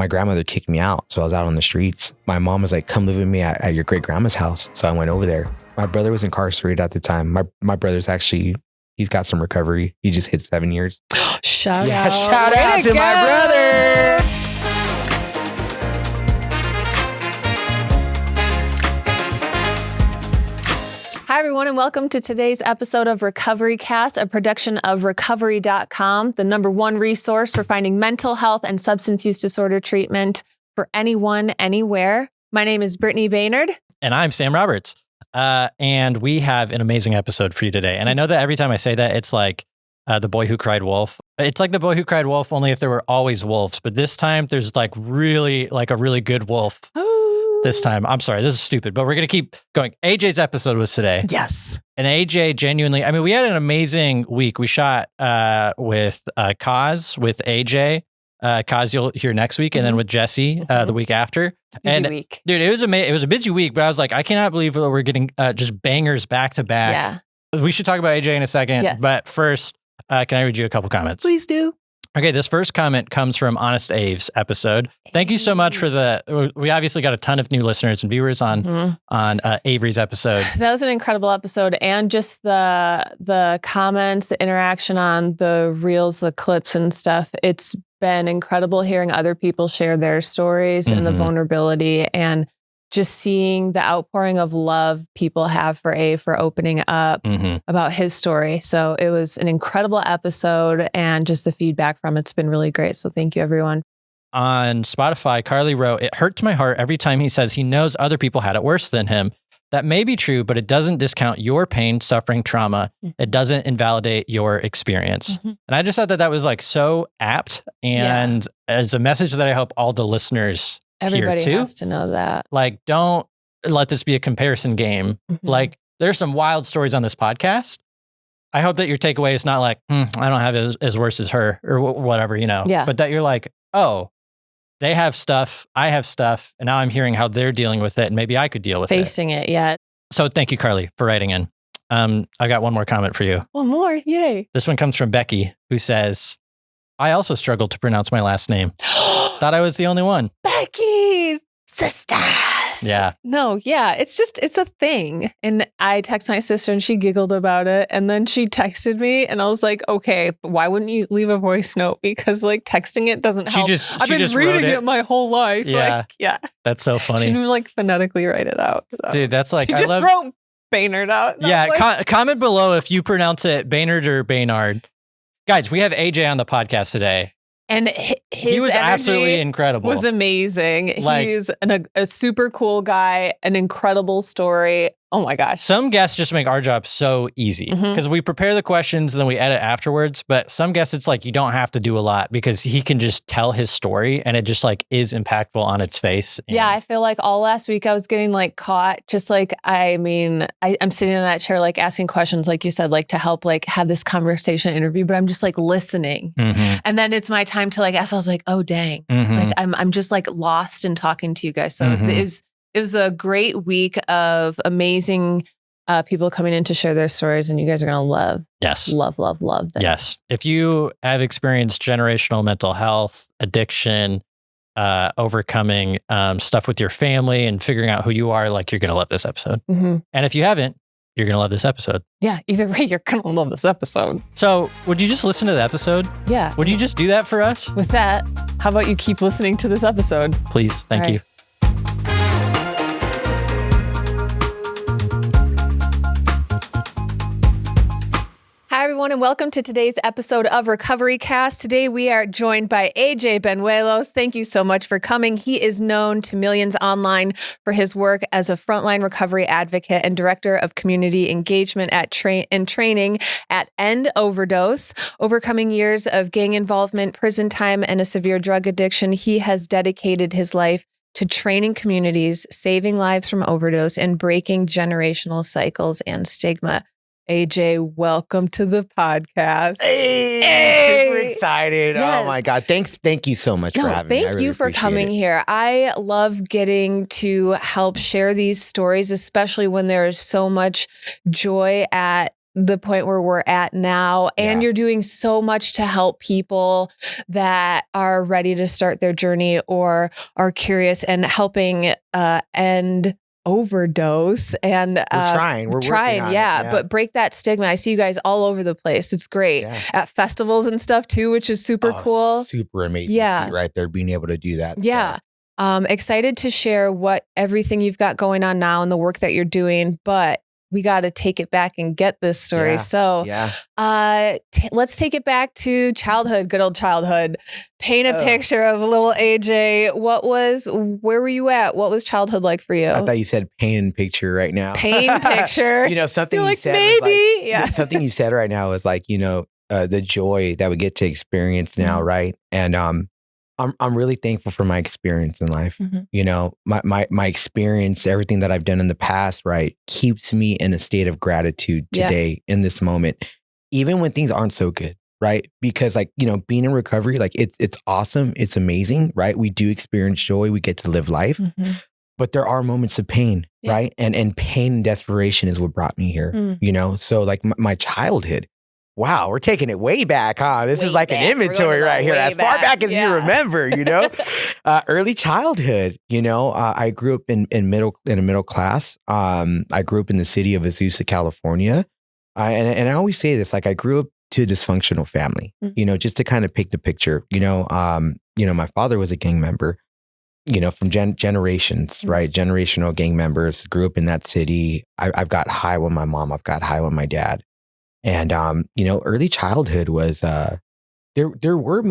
my grandmother kicked me out. So I was out on the streets. My mom was like, come live with me at your great grandma's house. So I went over there. My brother was incarcerated at the time. My brother's actually, he's got some recovery. He just hit 7 years. Shout out to my brother. Hi, everyone, and welcome to today's episode of Recoverycast, a production of Recovery.com, the #1 resource for finding mental health and substance use disorder treatment for anyone, anywhere. My name is Brittany Baynard. And I'm Sam Roberts. And we have an amazing episode for you today. And I know that every time I say that, it's like The Boy Who Cried Wolf. It's like The Boy Who Cried Wolf, only if there were always wolves. But this time, there's like a really good wolf. This time. I'm sorry, this is stupid, but we're going to keep going. AJ's episode was today. Yes. And AJ genuinely, I mean, we had an amazing week. We shot with Kaz, with AJ. Kaz you'll hear next week, and then with Jesse the week after. Busy week. Dude, it was a busy week, but I was like, I cannot believe that we're getting just bangers back to back. Yeah. We should talk about AJ in a second. Yes. But first, can I read you a couple comments? Please do. Okay, this first comment comes from Honest Aves episode. Thank you so much for we obviously got a ton of new listeners and viewers on Avery's episode. That was an incredible episode, and just the comments, the interaction on the reels, the clips and stuff. It's been incredible hearing other people share their stories and the vulnerability, and just seeing the outpouring of love people have for opening up about his story. So it was an incredible episode, and just the feedback from it's been really great. So thank you, everyone. On Spotify, Carly wrote, "It hurts my heart every time he says he knows other people had it worse than him. That may be true, but it doesn't discount your pain, suffering, trauma. It doesn't invalidate your experience." And I just thought that was like so apt, and as a message that I hope all the listeners Everybody here too. has to know that. Like, don't let this be a comparison game. Like, there's some wild stories on this podcast. I hope that your takeaway is not like, I don't have it as worse as her or whatever, Yeah. But that you're like, oh, they have stuff, I have stuff, and now I'm hearing how they're dealing with it, and maybe I could deal with Facing it, yeah. So thank you, Carly, for writing in. I got one more comment for you. One more, yay. This one comes from Becky, who says, "I also struggled to pronounce my last name. Thought I was the only one." Becky, sisters. Yeah. No, yeah, it's a thing. And I text my sister and she giggled about it. And then she texted me and I was like, okay, but why wouldn't you leave a voice note? Because like texting it doesn't help. I've been reading it my whole life. Yeah. Yeah. That's so funny. She didn't like phonetically write it out. So. Dude, that's like, she just wrote Baynard out. Yeah. Comment below if you pronounce it Baynard or Baynard. Guys, we have AJ on the podcast today. And he was absolutely incredible. Was amazing. Like, he's a super cool guy, an incredible story. Oh my gosh. Some guests just make our job so easy because we prepare the questions and then we edit afterwards. But some guests, it's like you don't have to do a lot because he can just tell his story and it just like is impactful on its face. And yeah, I feel like all last week I was getting like caught. Just like, I'm sitting in that chair, like asking questions, like you said, like to help like have this conversation interview, but I'm just like listening. And then it's my time to like ask. I was like, oh dang, like I'm just like lost in talking to you guys. So it was a great week of amazing people coming in to share their stories, and you guys are going to love this. Yes. If you have experienced generational mental health, addiction, overcoming stuff with your family and figuring out who you are, like you're going to love this episode. And if you haven't, you're going to love this episode. Yeah. Either way, you're going to love this episode. So would you just listen to the episode? Yeah. Would you just do that for us? With that, how about you keep listening to this episode? Please. Thank you. Hi, everyone, and welcome to today's episode of Recoverycast. Today, we are joined by AJ Banuelos. Thank you so much for coming. He is known to millions online for his work as a frontline recovery advocate and director of community engagement and training at End Overdose. Overcoming years of gang involvement, prison time, and a severe drug addiction, he has dedicated his life to training communities, saving lives from overdose, and breaking generational cycles and stigma. AJ, welcome to the podcast. Hey, super excited. Yes. Oh my God. Thank you so much for having me. Thank you for coming here. I love getting to help share these stories, especially when there is so much joy at the point where we're at now. And Yeah. you're doing so much to help people that are ready to start their journey or are curious, and helping end overdose. And We're trying. We're working on it. yeah, but break that stigma. I see you guys all over the place. It's great. Yeah. At festivals and stuff too, which is super cool. Super amazing. Yeah. feat right there, being able to do that. Yeah. Excited to share everything you've got going on now and the work that you're doing, but we got to take it back and get this story. Yeah. So let's take it back to childhood, good old childhood. Paint a picture of little AJ. Where were you at? What was childhood like for you? I thought you said paint picture right now. Paint picture. Something You're you like, said maybe. Yeah. something you said right now is like, the joy that we get to experience now, right? And I'm really thankful for my experience in life. My experience, everything that I've done in the past, right, keeps me in a state of gratitude today in this moment, even when things aren't so good, right? Because being in recovery, like it's awesome, it's amazing, right? We do experience joy, we get to live life, but there are moments of pain, right? And pain and desperation is what brought me here, So like my childhood. Wow, we're taking it way back, huh? This is like an inventory right here, as far back as you remember, Early childhood, I grew up in a middle class. I grew up in the city of Azusa, California. And I always say this, like I grew up to a dysfunctional family, just to kind of pick the picture, my father was a gang member, from generations, right? Generational gang members, grew up in that city. I've got high with my mom. I've got high with my dad. And, early childhood was, there were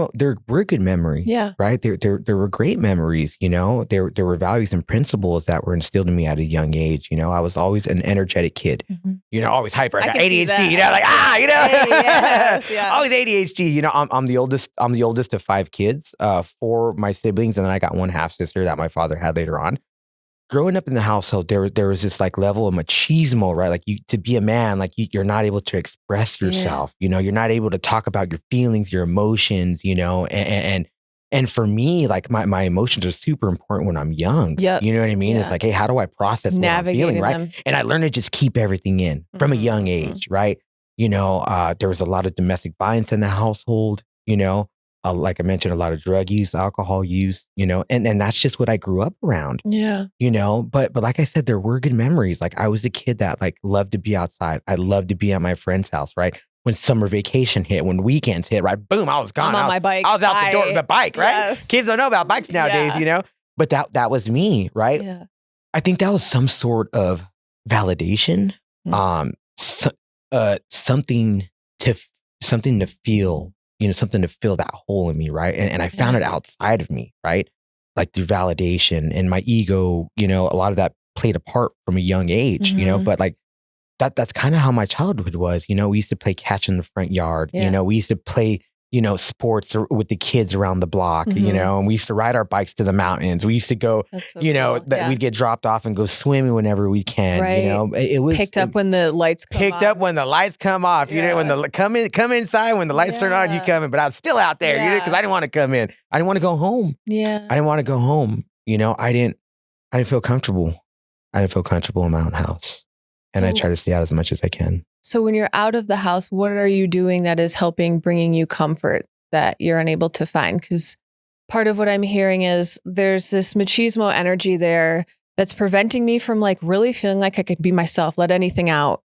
good memories, right? There were great memories, there were values and principles that were instilled in me at a young age. I was always an energetic kid, always hyper. I got ADHD, always ADHD. I'm the oldest of 5 kids, 4 my siblings, and then I got 1 half sister that my father had later on. Growing up in the household, there was this like level of machismo, right? Like to be a man, like you're not able to express yourself, you're not able to talk about your feelings, your emotions, and for me, like my emotions are super important when I'm young. You know what I mean? It's like, hey, how do I process what I'm feeling, right? And I learned to just keep everything in from a young age, right? There was a lot of domestic violence in the household, like I mentioned, a lot of drug use, alcohol use, and that's just what I grew up around. But like I said, there were good memories. Like I was a kid that like loved to be outside. I loved to be at my friend's house, right? When summer vacation hit, when weekends hit, right? Boom, I was gone. I'm on my bike. I was out the door, the bike, right? Yes. Kids don't know about bikes nowadays, But that was me, right? Yeah. I think that was some sort of validation, something to feel. Something to fill that hole in me, right? And I found it outside of me, right? Like through validation and my ego, a lot of that played a part from a young age, but like that's kind of how my childhood was. We used to play catch in the front yard. We used to play, sports with the kids around the block, and we used to ride our bikes to the mountains. We used to go, we'd get dropped off and go swimming whenever we can. Right. It was picked up when the lights come up when the lights come off. When the come inside when the lights turn on, you come in. But I'm still out there, because I didn't want to come in. I didn't want to go home. I didn't want to go home. I didn't feel comfortable. I didn't feel comfortable in my own house, and I try to stay out as much as I can. So when you're out of the house, what are you doing that is bringing you comfort that you're unable to find? Because part of what I'm hearing is there's this machismo energy there that's preventing me from like really feeling like I could be myself, let anything out.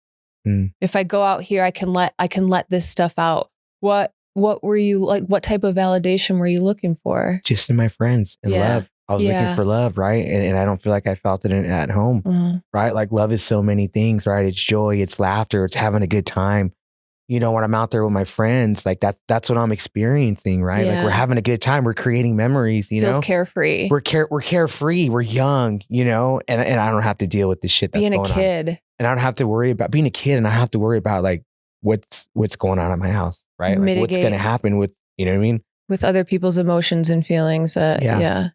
If I go out here, I can let this stuff out. What were you like? What type of validation were you looking for? Just in my friends and love. I was looking for love, right? And I don't feel like I felt it at home, right? Like love is so many things, right? It's joy, it's laughter, it's having a good time. When I'm out there with my friends, like that's what I'm experiencing, right? Like we're having a good time, we're creating memories, Feels carefree. We're carefree, we're young, and I don't have to deal with the shit that's going on. Being a kid. And I don't have to worry about being a kid, and I don't have to worry about like what's going on at my house, right? Like what's going to happen with, you know what I mean? With other people's emotions and feelings. Yeah.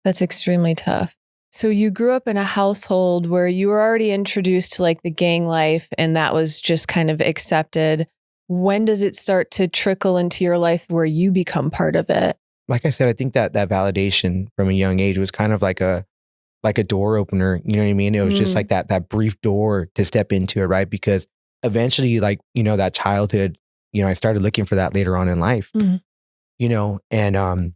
That's extremely tough. So you grew up in a household where you were already introduced to like the gang life, and that was just kind of accepted. When does it start to trickle into your life where you become part of it? Like I said, I think that validation from a young age was kind of like a door opener. You know what I mean? It was just like that brief door to step into it, right? Because eventually, like, that childhood, I started looking for that later on in life, Mhm. And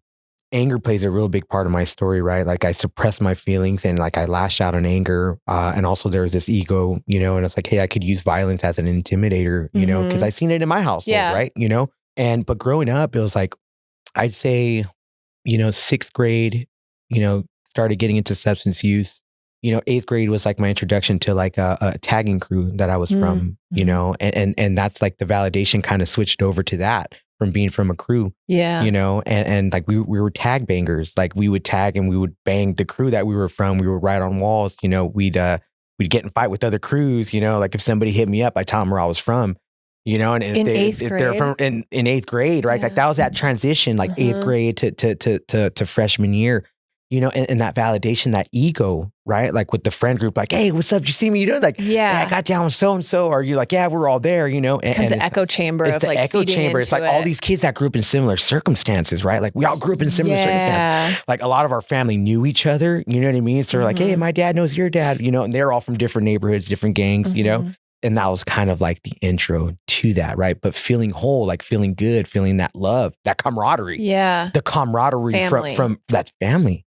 anger plays a real big part of my story, right? Like I suppressed my feelings and like I lashed out in anger. And also there was this ego, and it's like, hey, I could use violence as an intimidator, because I seen it in my household, Yeah. right? But growing up, it was like, I'd say, sixth grade, started getting into substance use. Eighth grade was like my introduction to like a tagging crew that I was from, and that's like the validation kind of switched over to that from being from a crew, and like we were tag bangers. Like we would tag and we would bang the crew that we were from. We would write on walls, we'd get in fight with other crews, like if somebody hit me up, I tell them where I was from. And if they're from in eighth grade, right? Yeah. Like that was that transition, like eighth grade to freshman year, and that validation, that ego, right? Like with the friend group, like, hey, what's up? Did you see me? Like, I got down with so-and-so. Or you're like, yeah, we're all there, and it's an echo chamber it's of the like echo chamber. It's like all these kids that grew up in similar circumstances, right? Like we all grew up in similar circumstances. Like a lot of our family knew each other, you know what I mean? So we're like, hey, my dad knows your dad, and they're all from different neighborhoods, different gangs, And that was kind of like the intro to that, right? But feeling whole, like feeling good, feeling that love, that camaraderie. Yeah. The camaraderie from that family.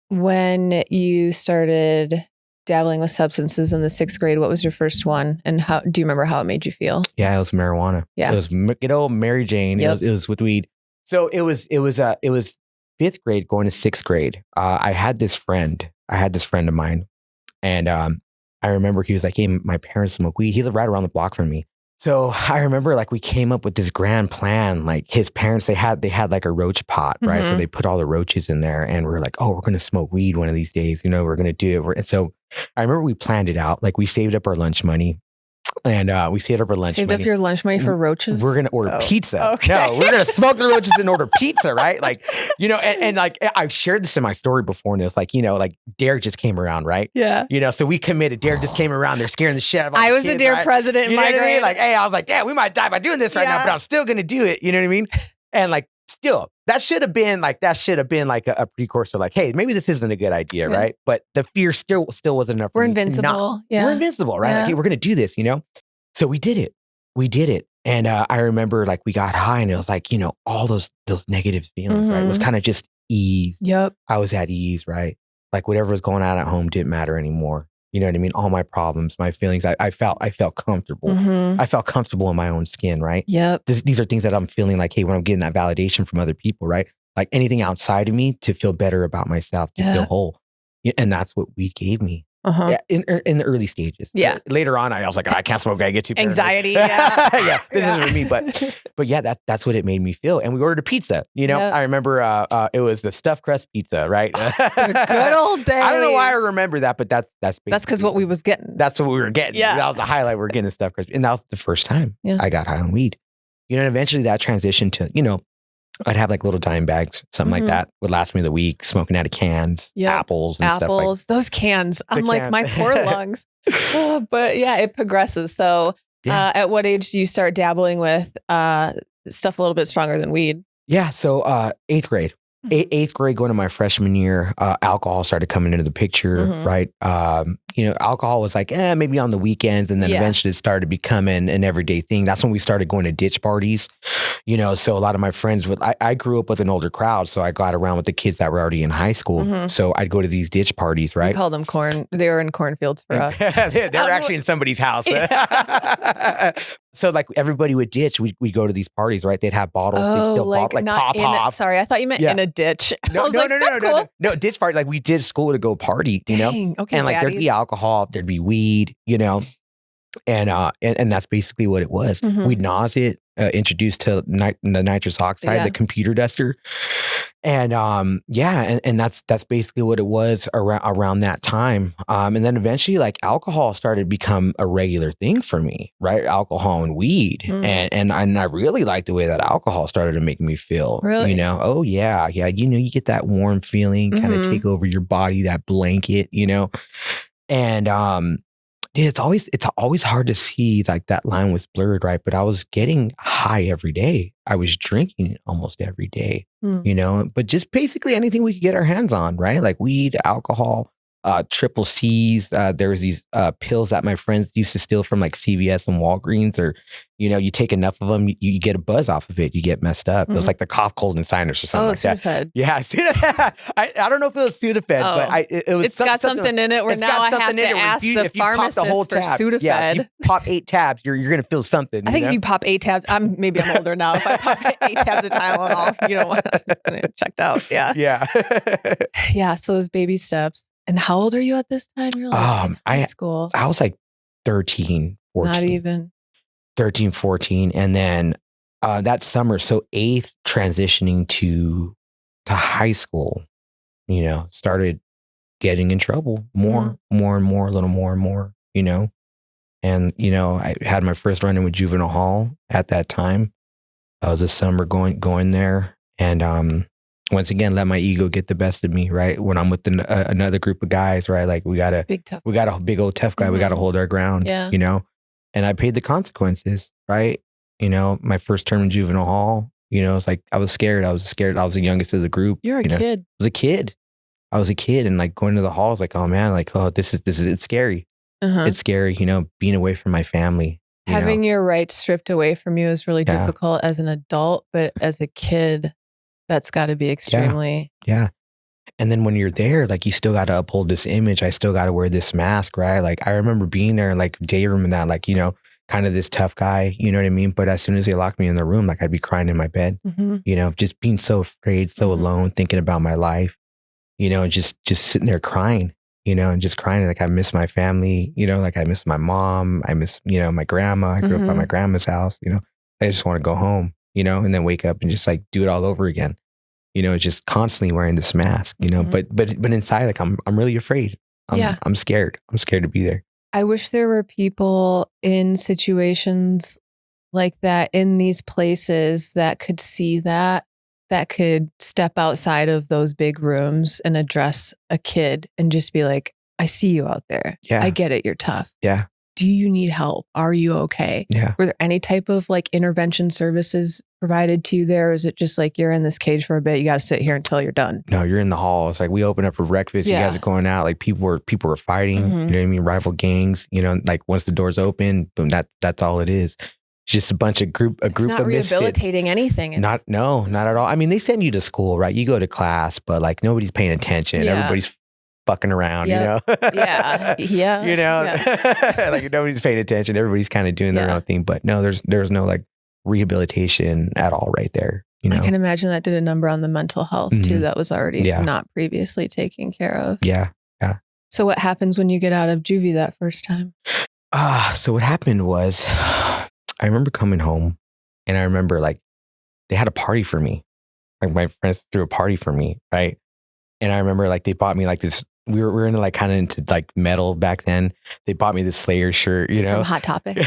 When you started dabbling with substances in the sixth grade, what was your first one? And how do you remember how it made you feel? Yeah, it was marijuana. Yeah. It was good old Mary Jane. Yep. It was with weed. So it was fifth grade going to sixth grade. I had this friend of mine. And I remember he was like, hey, my parents smoke weed. He lived right around the block from me. So I remember like we came up with this grand plan. Like his parents, they had like a roach pot, right? So they put all the roaches in there and we're like, oh, we're going to smoke weed one of these days. We're going to do it. And so I remember we planned it out. Like we saved up our lunch money. And we saved up our lunch money. Saved up your lunch money for roaches? We're going to order pizza. Okay. No, we're going to smoke the roaches and order pizza, right? Like, and like I've shared this in my story before. And it's like, like Derek just came around, right? Yeah. So we committed. Derek just came around. They're scaring the shit out of all I the was kids, the dear right? president in my grade. Like, hey, I was like, damn, we might die by doing this right now, but I'm still going to do it. You know what I mean? And like, still, that should have been like a precursor. Like, hey, maybe this isn't a good idea, right? But the fear still wasn't enough. We're invincible. We're invincible, right? Yeah. Like, hey, we're going to do this, So we did it. And I remember like we got high and it was like, all those negative feelings, right? It was kind of just ease. Yep. I was at ease, right? Like whatever was going on at home didn't matter anymore. You know what I mean? All my problems, my feelings, I felt comfortable. I felt comfortable in my own skin, right? Yep. These are things that I'm feeling like, hey, when I'm getting that validation from other people, right? Like anything outside of me to feel better about myself, to feel whole. And that's what weed gave me. Yeah, in the early stages. Yeah. Later on, I was like, I can't smoke. I get too paranoid. Anxiety. Yeah. Yeah. This isn't for me, but yeah, that's what it made me feel. And we ordered a pizza. I remember it was the stuffed crust pizza, right? Good old days. I don't know why I remember that, but that's because what we was getting. That's what we were getting. Yeah. That was the highlight. We were getting stuffed crust, and that was the first time I got high on weed. And eventually that transitioned to I'd have like little dime bags, something like that would last me the week, smoking out of cans, apples and stuff like that. Those cans. I'm like, my poor lungs. But yeah, it progresses. So at what age do you start dabbling with stuff a little bit stronger than weed? Yeah. So eighth grade. Eighth grade, going to my freshman year, alcohol started coming into the picture, right? Alcohol was like, maybe on the weekends. And then eventually it started becoming an everyday thing. That's when we started going to ditch parties, so a lot of my friends I grew up with an older crowd. So I got around with the kids that were already in high school. So I'd go to these ditch parties, right? We called them corn. They were in cornfields for us. They were actually in somebody's house. So like everybody would ditch. We'd go to these parties, right? They'd have bottles. They'd still pop, like pop. Sorry, I thought you meant in a ditch. No, no, ditch party. Like we did school to go party, Okay, and like there'd be alcohol, there'd be weed, and that's basically what it was. We'd nose it, introduced to the nitrous oxide, the computer duster, and and that's basically what it was around that time. And then eventually, like alcohol started to become a regular thing for me, right? Alcohol and weed, and I really liked the way that alcohol started to make me feel. Really? Oh yeah. You get that warm feeling kind of take over your body, that blanket, and it's always hard to see, like that line was blurred, right? But I was getting high every day. I was drinking almost every day, but just basically anything we could get our hands on, right? Like weed, alcohol, triple C's. There was these pills that my friends used to steal from like CVS and Walgreens, or, you take enough of them, you get a buzz off of it. You get messed up. It was like the cough, cold, and sinus or something like that. Yeah, I don't know if it was Sudafed, but it was. It's got something in it where now I have to ask the pharmacist for Sudafed. Yeah, if you pop 8 tabs, you're going to feel something. I think if you pop 8 tabs, maybe I'm older now. If I pop 8 tabs of Tylenol, you know what? I'm checked out. Yeah. Yeah. Yeah. So those baby steps. And how old are you at this time? You're like in high school. I was like 13, 14. Not even. 13, 14. And then that summer, so 8th, transitioning to high school, started getting in trouble more and more, a little more and more, And, I had my first run-in with juvenile hall at that time. I was a summer going there. And once again, let my ego get the best of me, right? When I'm with another group of guys, right? Like we got a big old tough guy. We got to hold our ground, And I paid the consequences, right? My first term in juvenile hall, it's like I was scared. I was the youngest of the group. You're a kid. I was a kid, and like going to the halls, like, oh man, like, oh, this is it's scary. It's scary, being away from my family. Having your rights stripped away from you is really difficult as an adult, but as a kid, that's got to be extremely. Yeah. And then when you're there, like, you still got to uphold this image. I still got to wear this mask, right? Like, I remember being there in like day room and that, like, kind of this tough guy, you know what I mean? But as soon as they locked me in the room, like, I'd be crying in my bed, just being so afraid, so alone, thinking about my life, and just sitting there crying, and just crying. Like, I miss my family, like I miss my mom. I miss, my grandma. I grew up at my grandma's house, I just want to go home, and then wake up and just like do it all over again. Just constantly wearing this mask, but inside, like, I'm really afraid. I'm scared. I'm scared to be there. I wish there were people in situations like that in these places that could see that could step outside of those big rooms and address a kid and just be like, I see you out there. Yeah. I get it. You're tough. Yeah. Do you need help? Are you okay? Yeah. Were there any type of like intervention services provided to you there? Or is it just like, you're in this cage for a bit, you got to sit here until you're done? No, you're in the hall. It's like, we open up for breakfast. You guys are going out. Like, people were fighting, you know what I mean? Rival gangs, like, once the doors open, boom, that's all it is. It's just a bunch of group of misfits. It's not rehabilitating anything. Not at all. I mean, they send you to school, right? You go to class, but like, nobody's paying attention. Yeah. Everybody's fucking around, Yeah. Like, nobody's paying attention. Everybody's kind of doing their own thing. But no, there's no like rehabilitation at all right there. I can imagine that did a number on the mental health too. That was already not previously taken care of. Yeah. Yeah. So what happens when you get out of juvie that first time? So what happened was, I remember coming home, and I remember like they had a party for me. Like, my friends threw a party for me, right? And I remember like they bought me like this. We were into like kind of into like metal back then. They bought me this Slayer shirt, From Hot Topic.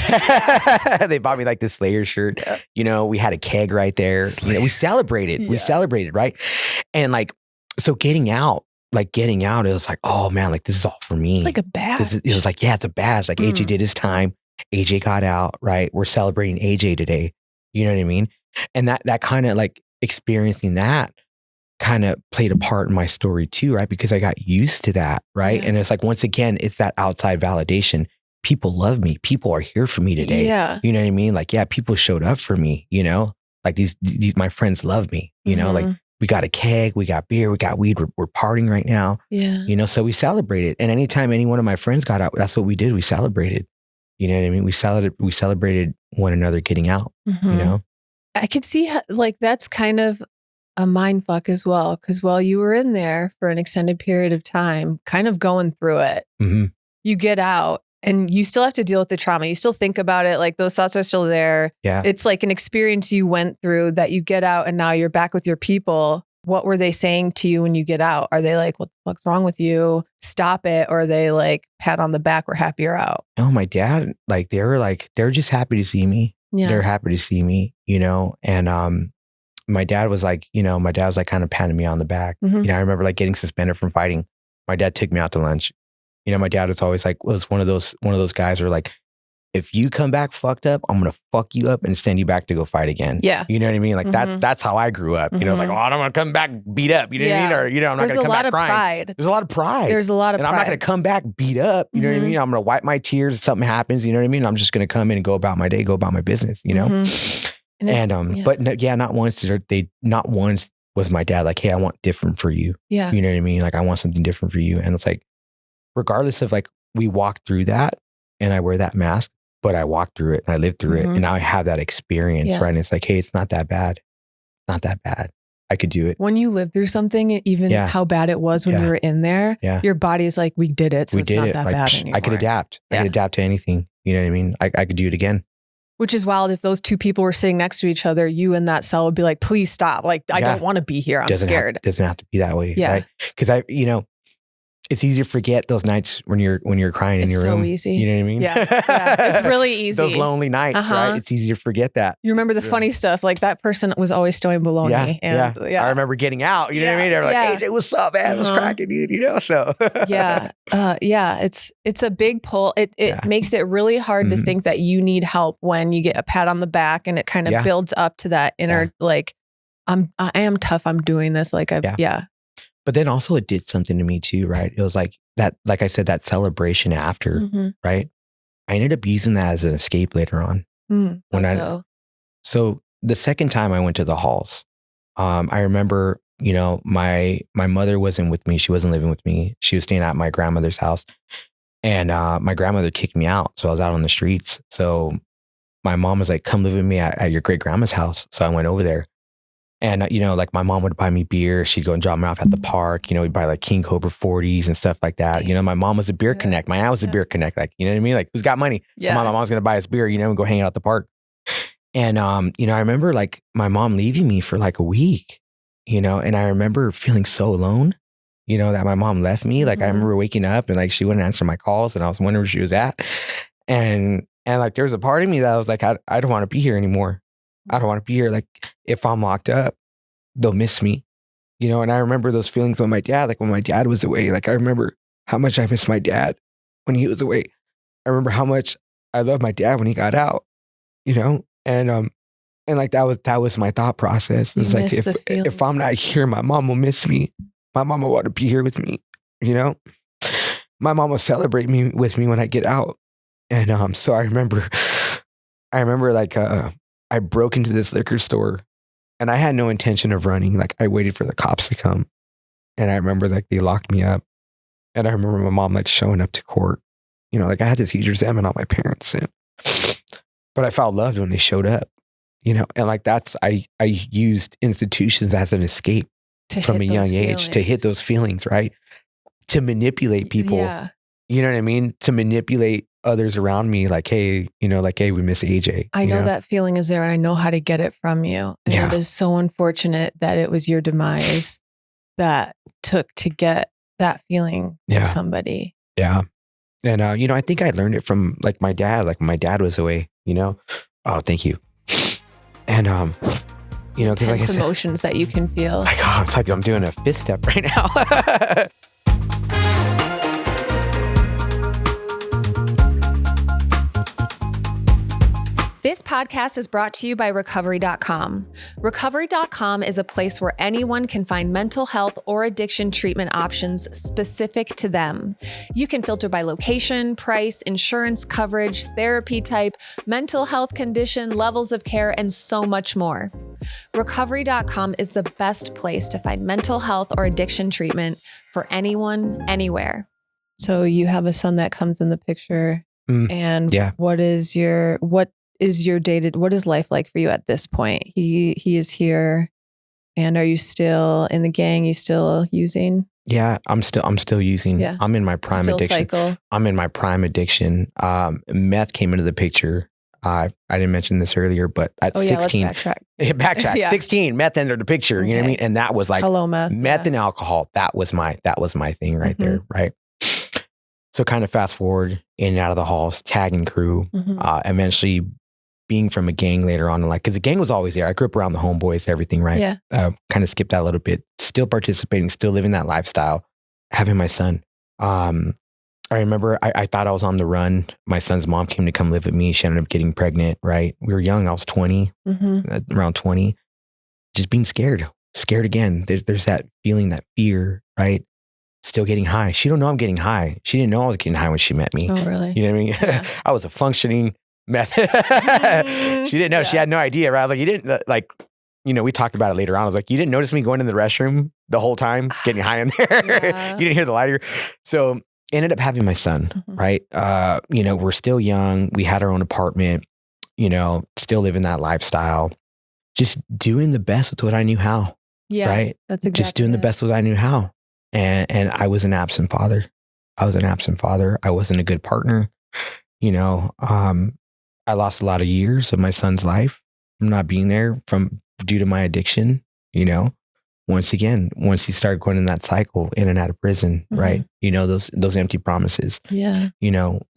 They bought me like this Slayer shirt. We had a keg right there. We celebrated. We celebrated, right? And like, so getting out, it was like, oh man, like, this is all for me. It's like a badge. It was like, yeah, it's a badge. Like, AJ did his time. AJ got out, right? We're celebrating AJ today. You know what I mean? And that kind of like experiencing that kind of played a part in my story too, right? Because I got used to that, right? And it's like, once again, it's that outside validation. People love me. People are here for me today. Yeah. You know what I mean? Like, yeah, people showed up for me, like these my friends love me, like, we got a keg, we got beer, we got weed, we're partying right now. Yeah. So we celebrated. And anytime any one of my friends got out, that's what we did. We celebrated. You know what I mean? We celebrated one another getting out, I could see how, like, that's kind of a mind fuck as well. Because while you were in there for an extended period of time, kind of going through it, you get out and you still have to deal with the trauma. You still think about it. Like, those thoughts are still there. Yeah. It's like an experience you went through that you get out and now you're back with your people. What were they saying to you when you get out? Are they like, what the fuck's wrong with you? Stop it. Or are they like, pat on the back, we're happy you're out? No, my dad, like, they were just happy to see me. Yeah. They're happy to see me, and my dad was like, kind of patting me on the back. I remember like getting suspended from fighting. My dad took me out to lunch. My dad was always like, was one of those guys where like, if you come back fucked up, I'm going to fuck you up and send you back to go fight again. Yeah. You know what I mean? Like that's how I grew up. You know, it's like, oh, I don't want to come back beat up. You know what I mean? Or, you know, I'm not going to come back crying. There's a lot of pride. There's a lot of pride. And I'm not going to come back beat up. You know what I mean? I'm going to wipe my tears if something happens. You know what I mean? I'm just going to come in and go about my day, go about my business, you know? But not once was my dad like, hey, I want different for you. Yeah. You know what I mean? Like, I want something different for you. And it's like, regardless of like, we walk through that and I wear that mask, but I walked through it and I lived through it. And now I have that experience, right? And it's like, hey, it's not that bad. Not that bad. I could do it. When you live through something, even how bad it was when you were in there, your body's like, we did it. So it's not that bad anymore. I could adapt. I could adapt to anything. You know what I mean? I could do it again. Which is wild. If those two people were sitting next to each other, you in that cell would be like, please stop. Like, I don't want to be here. I'm scared. Doesn't have to be that way. Yeah. Right? Because it's easy to forget those nights when you're crying in your room. It's so easy. You know what I mean? Yeah. It's really easy. Those lonely nights, right? It's easy to forget that. You remember the funny stuff. Like that person was always stowing bologna. I remember getting out. You know what I mean? They're like, AJ, what's up, man? What's cracking, dude? You know, so. It's a big pull. It makes it really hard to think that you need help when you get a pat on the back and it kind of builds up to that inner, like, I am tough. I'm doing this. Like, But then also it did something to me too, right? It was like that, like I said, that celebration after, right? I ended up using that as an escape later on. So the second time I went to the halls, I remember, my mother wasn't with me. She wasn't living with me. She was staying at my grandmother's house. And my grandmother kicked me out. So I was out on the streets. So my mom was like, come live with me at your great grandma's house. So I went over there. And, like my mom would buy me beer. She'd go and drop me off at the park. We'd buy like King Cobra 40s and stuff like that. My mom was a beer connect. My aunt was a beer connect. Like, you know what I mean? Like, who's got money? My mom's going to buy us beer, and go hang out at the park. And, I remember like my mom leaving me for like a week, and I remember feeling so alone, that my mom left me. Like, I remember waking up and like she wouldn't answer my calls and I was wondering where she was at. And like, there was a part of me that was like, I don't want to be here anymore. I don't want to be here. Like, if I'm locked up, they'll miss me, and I remember those feelings with my dad. Like when my dad was away, like I remember how much I missed my dad when he was away. I remember how much I loved my dad when he got out, and like that was my thought process. It's like, if I'm not here, my mom will miss me. My mom will want to be here with me, my mom will celebrate me with me when I get out. And so I remember like, I broke into this liquor store and I had no intention of running. Like I waited for the cops to come. And I remember like they locked me up. And I remember my mom like showing up to court. Like I had to seizures examine all my parents. But I felt loved when they showed up. And like I used institutions as an escape from a young age to hit those feelings, right? To manipulate people. Yeah. You know what I mean? To manipulate others around me, like, hey, we miss AJ. I know that feeling is there and I know how to get it from you. And it is so unfortunate that it was your demise that took to get that feeling from somebody. Yeah. And, I think I learned it from like my dad, like when my dad was away, Oh, thank you. And, because like I said, emotions that you can feel. Like, oh, it's like I'm doing a fist step right now. This podcast is brought to you by Recovery.com. Recovery.com is a place where anyone can find mental health or addiction treatment options specific to them. You can filter by location, price, insurance coverage, therapy type, mental health condition, levels of care, and so much more. Recovery.com is the best place to find mental health or addiction treatment for anyone, anywhere. So you have a son that comes in the picture. And what is life like for you at this point? He is here. And are you still in the gang? You still using? Yeah, I'm still using. Yeah. I'm in my prime addiction. Cycle. I'm in my prime addiction. Meth came into the picture. I didn't mention this earlier, but at 16, let's backtrack. 16, meth entered the picture. You know what I mean? And that was like meth and alcohol. That was my thing right there. Right. So kind of fast forward in and out of the halls, tagging crew, eventually being from a gang later on in life, because the gang was always there. I grew up around the homeboys, everything, right? Yeah. Kind of skipped that a little bit, still participating, still living that lifestyle, having my son. I remember I thought I was on the run. My son's mom came to come live with me. She ended up getting pregnant, right? We were young. I was 20, around 20, just being scared again. There's that feeling, that fear, right? Still getting high. She don't know I'm getting high. She didn't know I was getting high when she met me. Oh, really? You know what I mean? Yeah. I was a functioning meth. She didn't know. She had no idea, right? I was like, you didn't like, we talked about it later on. I was like, you didn't notice me going in the restroom the whole time, getting high in there. Yeah. You didn't hear the lighter. So ended up having my son, right? We're still young. We had our own apartment, still living that lifestyle, just doing the best with what I knew how. Yeah. Right. That's exactly just doing the best with what I knew how. And I was an absent father. I wasn't a good partner. I lost a lot of years of my son's life from not being there due to my addiction, Once he started going in that cycle, in and out of prison, right? Those empty promises. Yeah.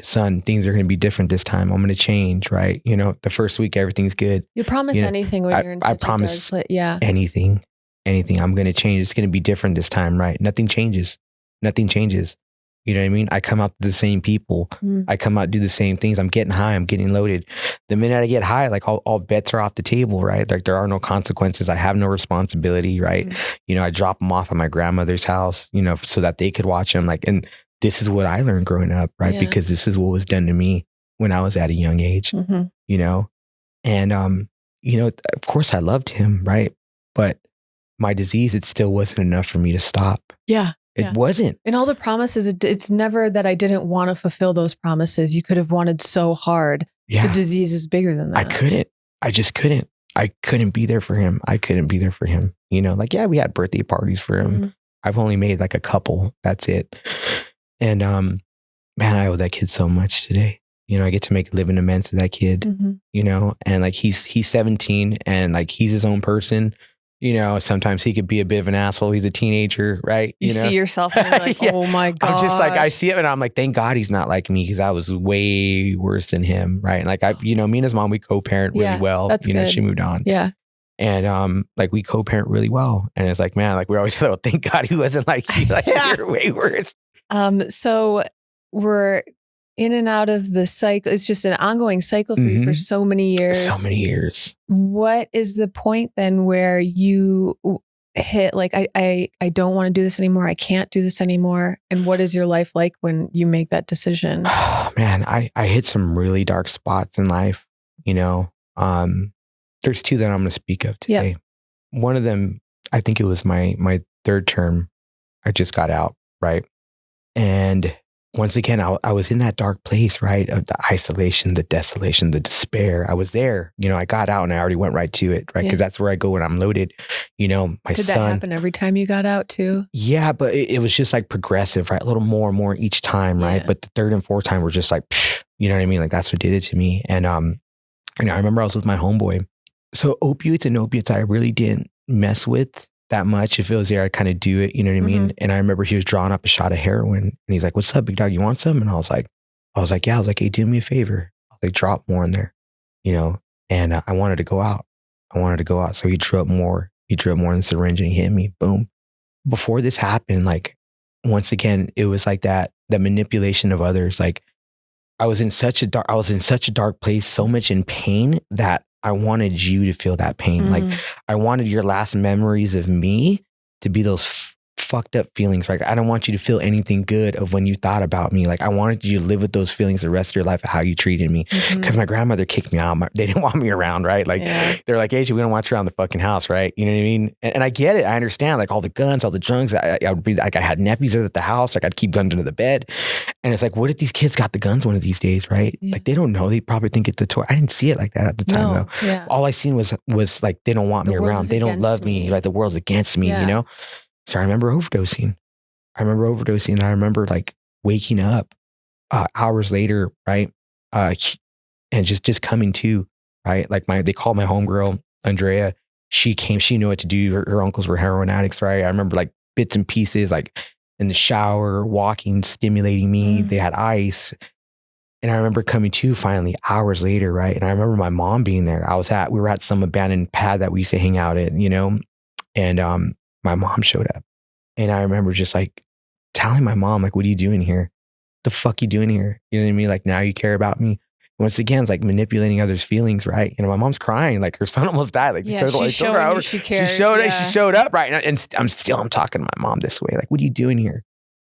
Son, things are going to be different this time. I'm going to change, right? The first week, everything's good. You promise anything when you're in such a dark place. Yeah. Anything. I'm going to change. It's going to be different this time, right? Nothing changes. You know what I mean? I come out to the same people. I come out, do the same things. I'm getting high. I'm getting loaded. The minute I get high, like all bets are off the table, right? Like there are no consequences. I have no responsibility, right? I drop them off at my grandmother's house, so that they could watch them. Like, and this is what I learned growing up, right? Yeah. Because this is what was done to me when I was at a young age, And, of course I loved him, right? But my disease, it still wasn't enough for me to stop. Yeah. It wasn't. And all the promises, it's never that I didn't want to fulfill those promises. You could have wanted so hard. Yeah. The disease is bigger than that. I couldn't. I just couldn't. I couldn't be there for him. We had birthday parties for him. I've only made like a couple. That's it. And man, I owe that kid so much today. I get to make living amends to that kid, and like he's 17 and like he's his own person. Sometimes he could be a bit of an asshole. He's a teenager, right? You see yourself and you're like, oh my God. I'm just like, I see him and I'm like, thank God he's not like me because I was way worse than him, right? And like, me and his mom, we co-parent really well. That's good. She moved on. Yeah. And like we co-parent really well. And it's like, man, like we always thought, thank God he wasn't like you. Like you're way worse. So we're in and out of the cycle. It's just an ongoing cycle for you for so many years. What is the point then where you hit like, I don't want to do this anymore. I can't do this anymore. And what is your life like when you make that decision? Man, I hit some really dark spots in life. There's two that I'm going to speak of today. Yep. One of them, I think it was my third term. I just got out, right? And once again, I was in that dark place, right? Of the isolation, the desolation, the despair. I was there. I got out and I already went right to it, right? Because that's where I go when I'm loaded. My Did son. that happen every time you got out too? Yeah, but it was just like progressive, right? A little more and more each time, right? But the third and fourth time were just like, you know what I mean? Like that's what did it to me. And I remember I was with my homeboy. So opiates and opiates, I really didn't mess with that much. If it was there, I'd kind of do it. You know what I mean? And I remember he was drawing up a shot of heroin and he's like, what's up, big dog? You want some? And I was like, yeah. I was like, hey, do me a favor. I was like, drop more in there, and I wanted to go out. So he drew up more. in the syringe and he hit me. Boom. Before this happened, like, once again, it was like that manipulation of others. Like I was in such a dark place, so much in pain that I wanted you to feel that pain. Like I wanted your last memories of me to be those fucked up feelings. Like I don't want you to feel anything good of when you thought about me. Like I wanted you to live with those feelings the rest of your life of how you treated me. Because my grandmother kicked me out. They didn't want me around, right? Like they're like, AJ, we don't want you around the fucking house, right? You know what I mean? And I get it. I understand. Like all the guns, all the drugs. I would be like, I had nephews at the house. Like I'd keep guns under the bed. And it's like, what if these kids got the guns one of these days, right? Like they don't know. They probably think it's a toy. I didn't see it like that at the time though. Yeah. All I seen was like, they don't want me around. They don't love me. Like the world's against me, So I remember overdosing. And I remember like waking up hours later, right? And just coming to, right? Like they called my homegirl, Andrea. She came, she knew what to do. Her uncles were heroin addicts, right? I remember like bits and pieces, like in the shower, walking, stimulating me. They had ice. And I remember coming to finally hours later, right? And I remember my mom being there. We were at some abandoned pad that we used to hang out at, and my mom showed up. And I remember just like telling my mom, like, what are you doing here? The fuck you doing here? You know what I mean? Like, now you care about me. Once again, it's like manipulating others' feelings, right? You know, my mom's crying, like her son almost died. Like, she's showing you she cares. She showed up, right? And I'm talking to my mom this way. Like, what are you doing here?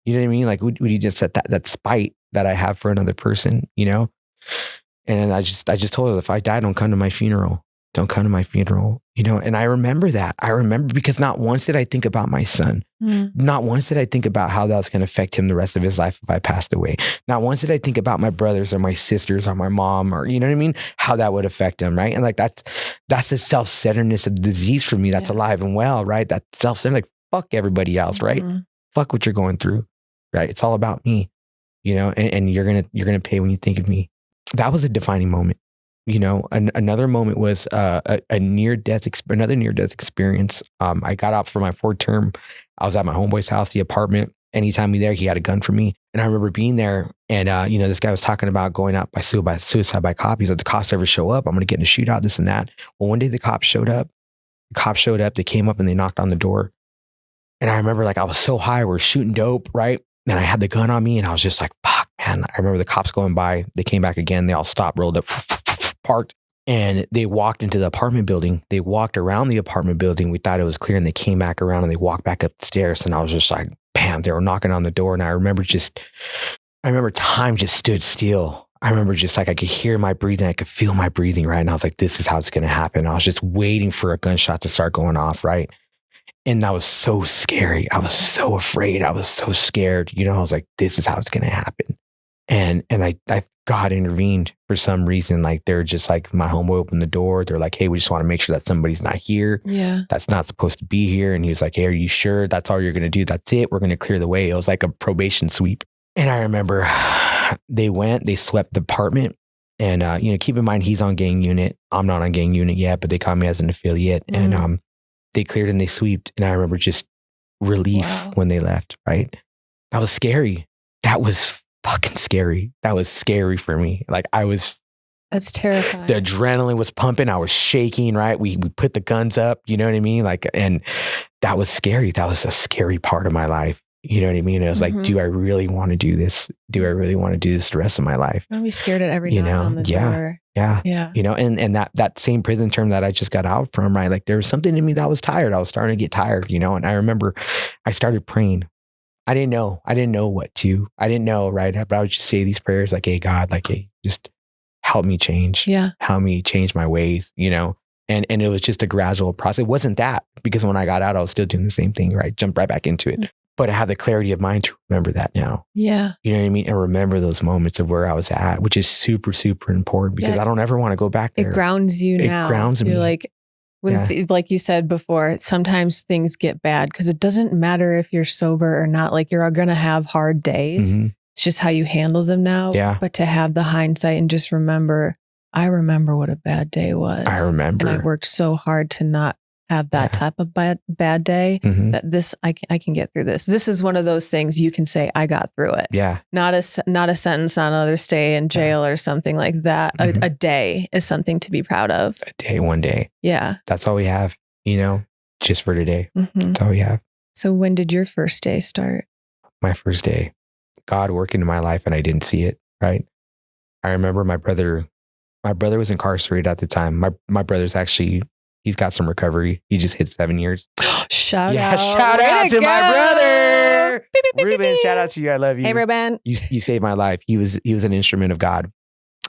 You know what I mean? Like, would you just set that spite that I have for another person, you know? And I just told her, if I die, don't come to my funeral. Don't come to my funeral, you know? And I remember that. I remember because not once did I think about my son. Not once did I think about how that was going to affect him the rest of his life if I passed away. Not once did I think about my brothers or my sisters or my mom or, you know what I mean? How that would affect him, right? And like, that's the self-centeredness of the disease for me that's alive and well, right? That self-centered, like, fuck everybody else, right? Fuck what you're going through, right? It's all about me, you know? And you're going to pay when you think of me. That was a defining moment. You know, another moment was another near-death experience. I got out for my 4th term. I was at my homeboy's house, the apartment. Anytime we there, he had a gun for me. And I remember being there and, you know, this guy was talking about going out by suicide by cop. He's like, the cops ever show up, I'm going to get in a shootout, this and that. Well, one day the cops showed up. They came up and they knocked on the door. And I remember, like, I was so high, we're shooting dope, right? And I had the gun on me and I was just like, fuck, man. I remember the cops going by. They came back again. They all stopped, rolled up, parked, and they walked into the apartment building. They walked around the apartment building. We thought it was clear, and they came back around and they walked back up the stairs. And I was just like, bam, they were knocking on the door. And I remember time just stood still. I remember just like, I could hear my breathing. I could feel my breathing, right? And I was like, this is how it's going to happen. I was just waiting for a gunshot to start going off, right? And that was so scary. I was so afraid. I was so scared. You know, I was like, this is how it's going to happen. And God intervened for some reason. Like, they're just like, my homeboy opened the door. They're like, hey, we just want to make sure that somebody's not here. Yeah. That's not supposed to be here. And he was like, hey, are you sure that's all you're going to do? That's it. We're going to clear the way. It was like a probation sweep. And I remember they swept the apartment. And, you know, keep in mind, he's on gang unit. I'm not on gang unit yet, but they caught me as an affiliate. And they cleared and they sweeped. And I remember just relief when they left, right? That was scary. That was fucking scary. That was scary for me. Like, that's terrifying. The adrenaline was pumping. I was shaking, right? We put the guns up, you know what I mean? Like, and that was scary. That was a scary part of my life. You know what I mean? And it was like, do I really want to do this? Do I really want to do this the rest of my life? I'll be scared at every knock on the door. Yeah. You know, and that same prison term that I just got out from, right? Like, there was something in me that was tired. I was starting to get tired, you know? And I remember I started praying. I didn't know what to. I didn't know, right? But I would just say these prayers like, hey, God, like, hey, just help me change. Yeah. Help me change my ways, you know? And it was just a gradual process. It wasn't that, because when I got out, I was still doing the same thing, right? Jumped right back into it. But I have the clarity of mind to remember that now. Yeah. You know what I mean? And remember those moments of where I was at, which is super, super important, because I don't ever want to go back there. It grounds you now. It grounds me. You're like, like you said before, sometimes things get bad because it doesn't matter if you're sober or not. Like, you're going to have hard days. It's just how you handle them now. Yeah. But to have the hindsight and just remember, I remember what a bad day was. I remember. And I worked so hard to not have that type of bad day, that I can get through this. This is one of those things you can say, I got through it. Yeah. Not a sentence, not another stay in jail or something like that. A day is something to be proud of. A day, one day. Yeah. That's all we have, you know, just for today. That's all we have. So when did your first day start? My first day, God worked into my life and I didn't see it. Right. I remember my brother was incarcerated at the time. My brother's actually, he's got some recovery. He just hit 7 years. Shout out to my brother. Ruben, shout out to you. I love you. Hey, Ruben. You saved my life. He was an instrument of God.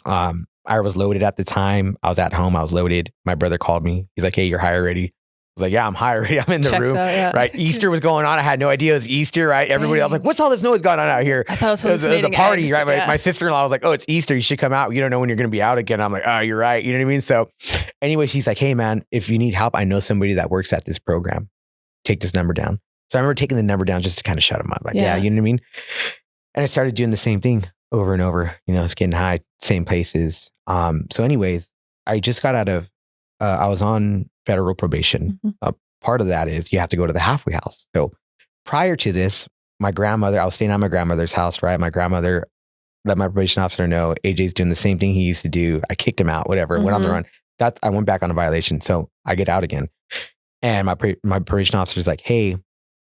I was loaded at the time. I was at home. I was loaded. My brother called me. He's like, hey, you're high already. I was like, yeah, I'm high already. I'm in the room. Right. Easter was going on. I had no idea it was Easter. Right. Everybody else was like, what's all this noise going on out here? I thought it was a party. Eggs. Right. Yeah. My sister-in-law was like, oh, it's Easter. You should come out. You don't know when you're going to be out again. I'm like, oh, you're right. You know what I mean? So anyway, she's like, hey man, if you need help, I know somebody that works at this program. Take this number down. So I remember taking the number down just to kind of shut them up. Like, yeah, you know what I mean? And I started doing the same thing over and over, you know, it's getting high, same places. So anyways, I just got out of, I was on federal probation. Part of that is you have to go to the halfway house. So prior to this, my grandmother, I was staying at my grandmother's house, right? My grandmother let my probation officer know AJ's doing the same thing he used to do. I kicked him out, whatever, went on the run. I went back on a violation. So I get out again. And my probation officer's like, hey,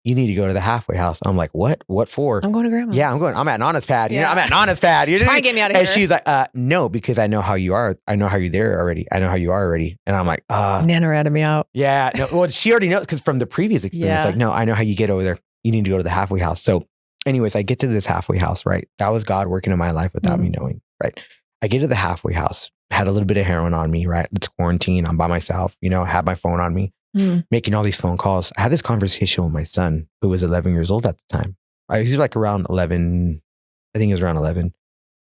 you need to go to the halfway house. I'm like, what? What for? I'm going to grandma's. Yeah, I'm at Nana's pad. You know, I'm at Nana's pad. You know? Try and get me out of here. And she's like, no, because I know how you are. I know how you're there already. I know how you are already. And I'm like, Nana ratted me out. Yeah. No, well, she already knows because from the previous experience, like, no, I know how you get over there. You need to go to the halfway house. So anyways, I get to this halfway house, right? That was God working in my life without me knowing, right? I get to the halfway house, had a little bit of heroin on me, right? It's quarantine. I'm by myself, you know, had my phone on me, making all these phone calls. I had this conversation with my son, who was 11 years old at the time. He was like around 11. I think he was around 11.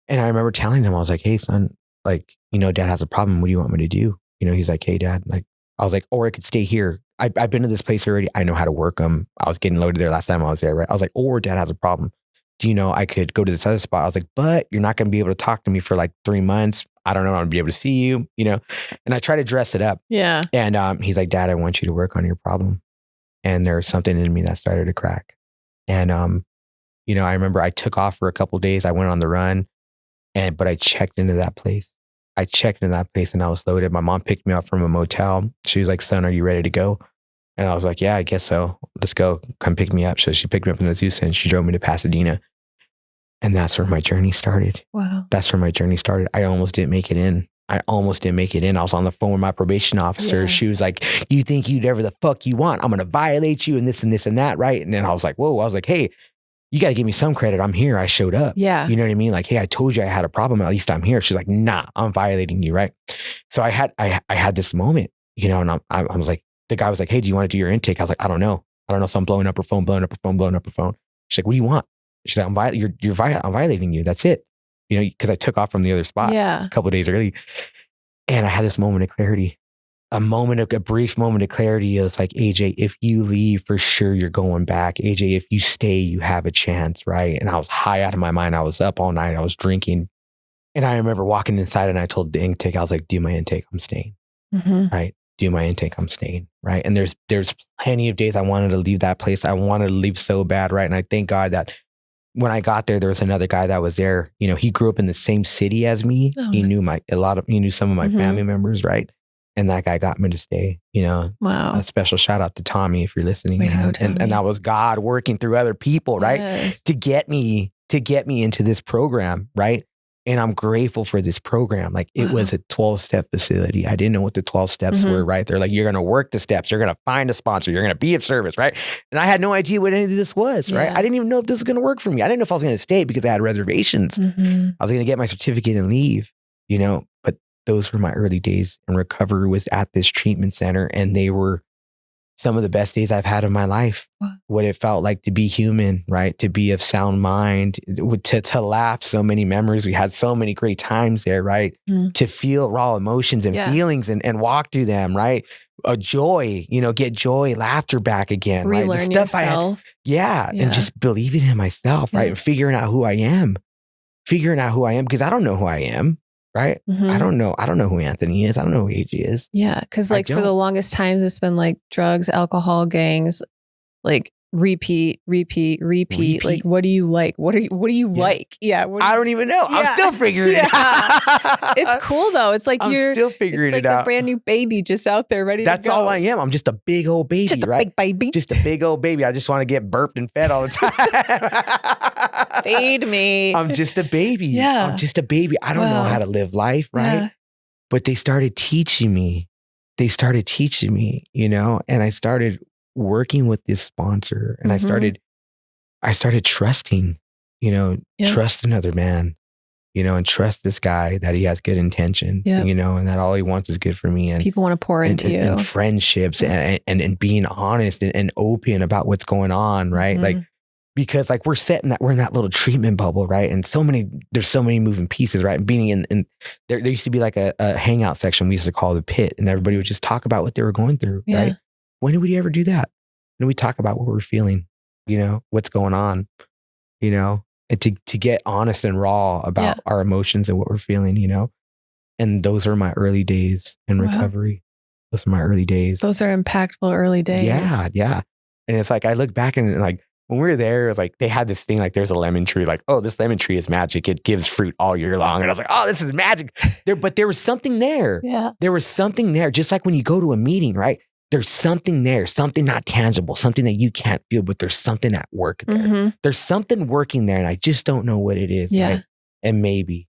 And I remember telling him, I was like, hey, son, like, you know, dad has a problem. What do you want me to do? You know, he's like, hey, dad, like, I was like, or I could stay here. I've been to this place already. I know how to work them. I was getting loaded there last time I was there, right? I was like, or dad has a problem. Do you know I could go to this other spot? I was like, but you're not going to be able to talk to me for like 3 months. I don't know. I'm going to be able to see you, you know? And I try to dress it up. Yeah. And he's like, Dad, I want you to work on your problem. And there was something in me that started to crack. And, you know, I remember I took off for a couple of days. I went on the run, but I checked into that place. And I was loaded. My mom picked me up from a motel. She was like, son, are you ready to go? And I was like, yeah, I guess so. Let's go. Come pick me up. So she picked me up in Azusa and she drove me to Pasadena. And that's where my journey started. Wow. That's where my journey started. I almost didn't make it in. I was on the phone with my probation officer. Yeah. She was like, you think you'd ever the fuck you want? I'm going to violate you and this and this and that. Right. And then I was like, whoa, I was like, hey, you got to give me some credit. I'm here. I showed up. Yeah. You know what I mean? Like, hey, I told you I had a problem. At least I'm here. She's like, nah, I'm violating you. Right. So I had this moment, you know, and I was like, the guy was like, hey, do you want to do your intake? I was like, I don't know. So I'm blowing up her phone. She's like, what do you want? She's like, I'm violating you. That's it. You know, because I took off from the other spot a couple of days early. And I had this moment of clarity, a brief moment of clarity. It was like, AJ, if you leave, for sure you're going back. AJ, if you stay, you have a chance, right? And I was high out of my mind. I was up all night. I was drinking. And I remember walking inside and I told the intake, I was like, do my intake, I'm staying, right? Do my intake, I'm staying, right? And there's plenty of days I wanted to leave that place. I wanted to leave so bad, right? And I thank God that when I got there was another guy that was there. You know, he grew up in the same city as me. Oh. He knew some of my family members, right? And that guy got me to stay, you know. Wow. A special shout out to Tommy if you're listening. And that was God working through other people, right? Yes. To get me into this program, right? And I'm grateful for this program. Like, it was a 12-step facility. I didn't know what the 12 steps were, right? They're like, you're going to work the steps. You're going to find a sponsor. You're going to be of service, right? And I had no idea what any of this was, right? I didn't even know if this was going to work for me. I didn't know if I was going to stay because I had reservations. I was going to get my certificate and leave, you know? But those were my early days. And recovery was at this treatment center. And they were some of the best days I've had of my life. What it felt like to be human, right? To be of sound mind, to laugh, so many memories. We had so many great times there, right? To feel raw emotions and feelings and walk through them, right? Joy, you know, get joy, laughter back again, Relearn right? The stuff yourself. And just believing in myself, right? And figuring out who I am, because I don't know who I am. Right? I don't know who Anthony is. I don't know who AJ is. Yeah. Cause like for the longest times, it's been like drugs, alcohol, gangs, like repeat. Like, what do you like? What do you like? Yeah. I don't even know. I'm still figuring it out. It's cool though. It's like I'm still figuring it out. A brand new baby just out there ready to go. That's all I am. I'm just a big old baby, just a big baby. Just a big old baby. I just want to get burped and fed all the time. Feed me. I'm just a baby. Yeah. I'm just a baby. I don't know how to live life, right? Yeah. But they started teaching me, you know, and I started working with this sponsor and I started trusting, you know, trust another man, you know, and trust this guy that he has good intentions, you know, and that all he wants is good for me. And people want to pour into you. And friendships and being honest and open about what's going on, right? Like, because like we're in that little treatment bubble, right? And there's so many moving pieces, right? And being in there used to be like a hangout section we used to call the pit, and everybody would just talk about what they were going through, right? When did we ever do that? When we talk about what we're feeling, you know, what's going on, you know, and to get honest and raw about our emotions and what we're feeling, you know. And those are my early days in recovery. Those are my early days. Those are impactful early days. Yeah. And it's like I look back and like, when we were there, it was like they had this thing like there's a lemon tree, like, oh, this lemon tree is magic. It gives fruit all year long. And I was like, oh, this is magic. But there was something there. Yeah. There was something there. Just like when you go to a meeting, right? there's something there, something not tangible, something that you can't feel, but there's something at work there. Mm-hmm. There's something working there and I just don't know what it is. Yeah. Right? And maybe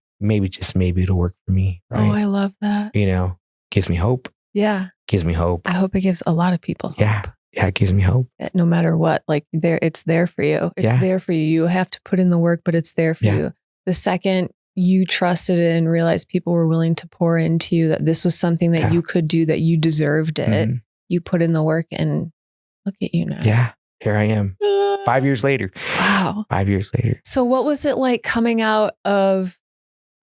just maybe it'll work for me. Right. Oh, I love that. You know, gives me hope. Yeah. Gives me hope. I hope it gives a lot of people hope. Yeah. Yeah. It gives me hope. That no matter what, like it's there for you. It's there for you. You have to put in the work, but it's there for you. The second you trusted it and realized people were willing to pour into you, that this was something that you could do, that you deserved it. You put in the work and look at you now. Yeah. Here I am 5 years later. Wow. 5 years later. So what was it like coming out of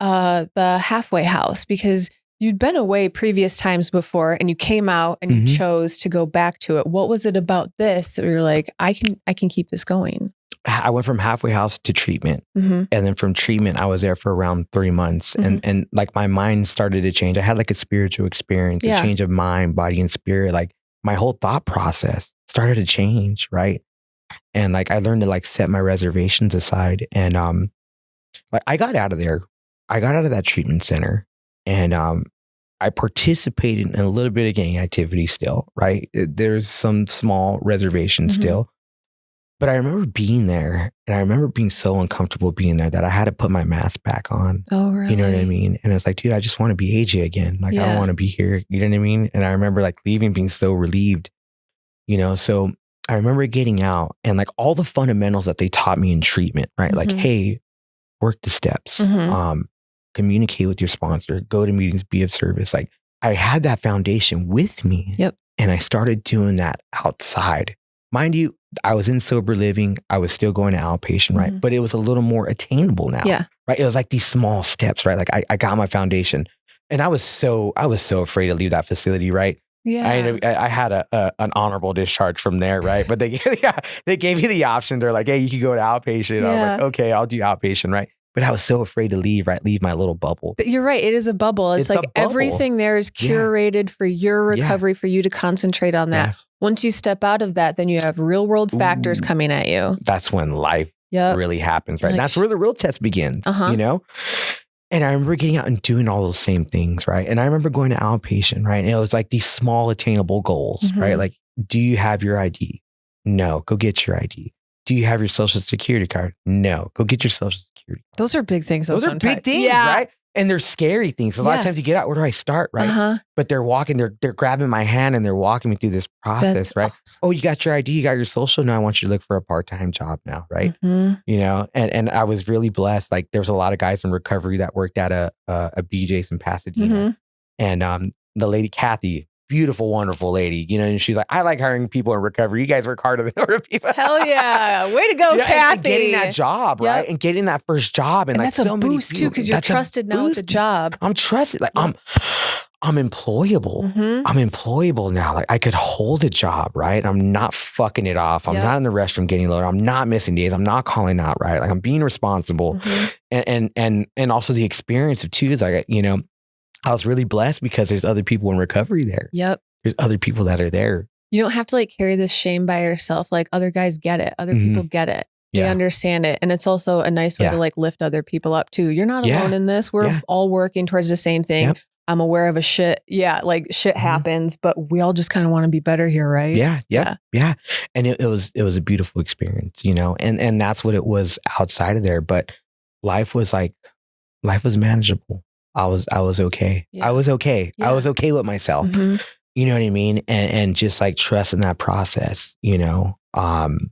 the halfway house? Because you'd been away previous times before and you came out and you chose to go back to it. What was it about this that you're like, I can keep this going? I went from halfway house to treatment. And then from treatment, I was there for around 3 months. And like my mind started to change. I had like a spiritual experience, a change of mind, body, and spirit. Like my whole thought process started to change. Right. And like I learned to like set my reservations aside. And like I got out of there. I got out of that treatment center and I participated in a little bit of gang activity still. Right. There's some small reservation still. But I remember being there and I remember being so uncomfortable being there that I had to put my mask back on. Oh, really? You know what I mean? And it's like, dude, I just want to be AJ again. Like, I don't want to be here. You know what I mean? And I remember like leaving being so relieved, you know? So I remember getting out and like all the fundamentals that they taught me in treatment, right? Like, hey, work the steps, communicate with your sponsor, go to meetings, be of service. Like I had that foundation with me. And I started doing that outside. Mind you, I was in sober living. I was still going to outpatient, right? But it was a little more attainable now, right? It was like these small steps, right? Like I got my foundation, and I was so afraid to leave that facility, right? I had an honorable discharge from there, right? But they gave me the option. They're like, hey, you can go to outpatient. I'm like, okay, I'll do outpatient, right? But I was so afraid to leave, right? Leave my little bubble. But you're right. It is a bubble. It's like a bubble. Everything there is curated for your recovery, for you to concentrate on that. Once you step out of that, then you have real world factors coming at you. That's when life really happens, right? Like, and that's where the real test begins, you know? And I remember getting out and doing all those same things, right? And I remember going to outpatient, right? And it was like these small attainable goals, right? Like, do you have your ID? No, go get your ID. Do you have your social security card? No, go get your social security card. Those are big things. Those are big things, right? And they're scary things. A lot of times you get out, where do I start, right? But they're walking, they're grabbing my hand and they're walking me through this process, right? Awesome. Oh, you got your ID, you got your social. Now I want you to look for a part-time job now, right? You know, and I was really blessed. Like there's a lot of guys in recovery that worked at a BJ's in Pasadena. And the lady, Kathy, beautiful, wonderful lady, you know, and she's like, I like hiring people in recovery. You guys work harder than other people. Hell yeah. Way to go, Kathy. And getting that job, right? And getting that first job. And like that's a boost too, because you're trusted now with the job. I'm trusted. Like I'm employable. I'm employable now. Like I could hold a job, right? I'm not fucking it off. I'm not in the restroom getting loaded. I'm not missing days. I'm not calling out, right? Like I'm being responsible. And also the experience of too is like, you know, I was really blessed because there's other people in recovery there. There's other people that are there. You don't have to like carry this shame by yourself. Like other guys get it. Other people get it. They understand it. And it's also a nice way to like lift other people up too. You're not alone in this. We're all working towards the same thing. I'm aware of a shit. Like shit happens, but we all just kind of want to be better here, right? Yeah. And it was a beautiful experience, you know, and that's what it was outside of there. But life was manageable. I was okay. I was okay. I was okay with myself. You know what I mean? And just like trusting that process, you know, and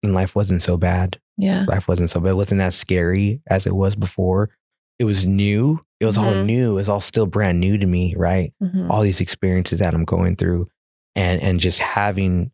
life wasn't so bad. Life wasn't so bad. It wasn't as scary as it was before. It was new. It was all new. It was all still brand new to me, right? All these experiences that I'm going through and just having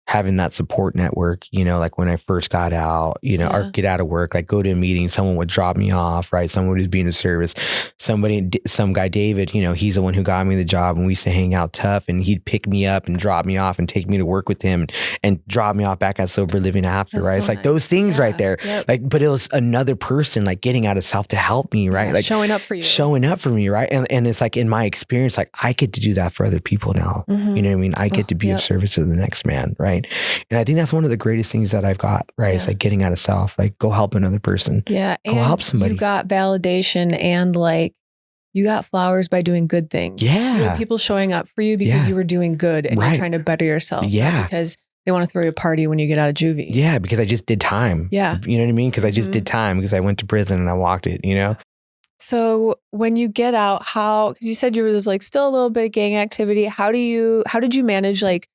that support network, you know, like when I first got out, you know, or get out of work, like go to a meeting, someone would drop me off, right? Someone who's being of service, some guy, David, you know, he's the one who got me the job and we used to hang out tough and he'd pick me up and drop me off and take me to work with him and drop me off back at sober living after, right? It's like those things right there. Like, but it was another person like getting out of self to help me, right? Like showing up for me, right? And it's like in my experience, like I get to do that for other people now. You know what I mean? I get to be of service to the next man, right? And I think that's one of the greatest things that I've got, right? It's like getting out of self, like go help another person. Go help somebody. You got validation and like you got flowers by doing good things. Yeah. You had people showing up for you because you were doing good and you're trying to better yourself. Yeah. Because they want to throw you a party when you get out of juvie. Yeah, because I just did time. Yeah. You know what I mean? Because I just did time because I went to prison and I walked it, you know? So when you get out, because you said you were like still a little bit of gang activity. How did you manage like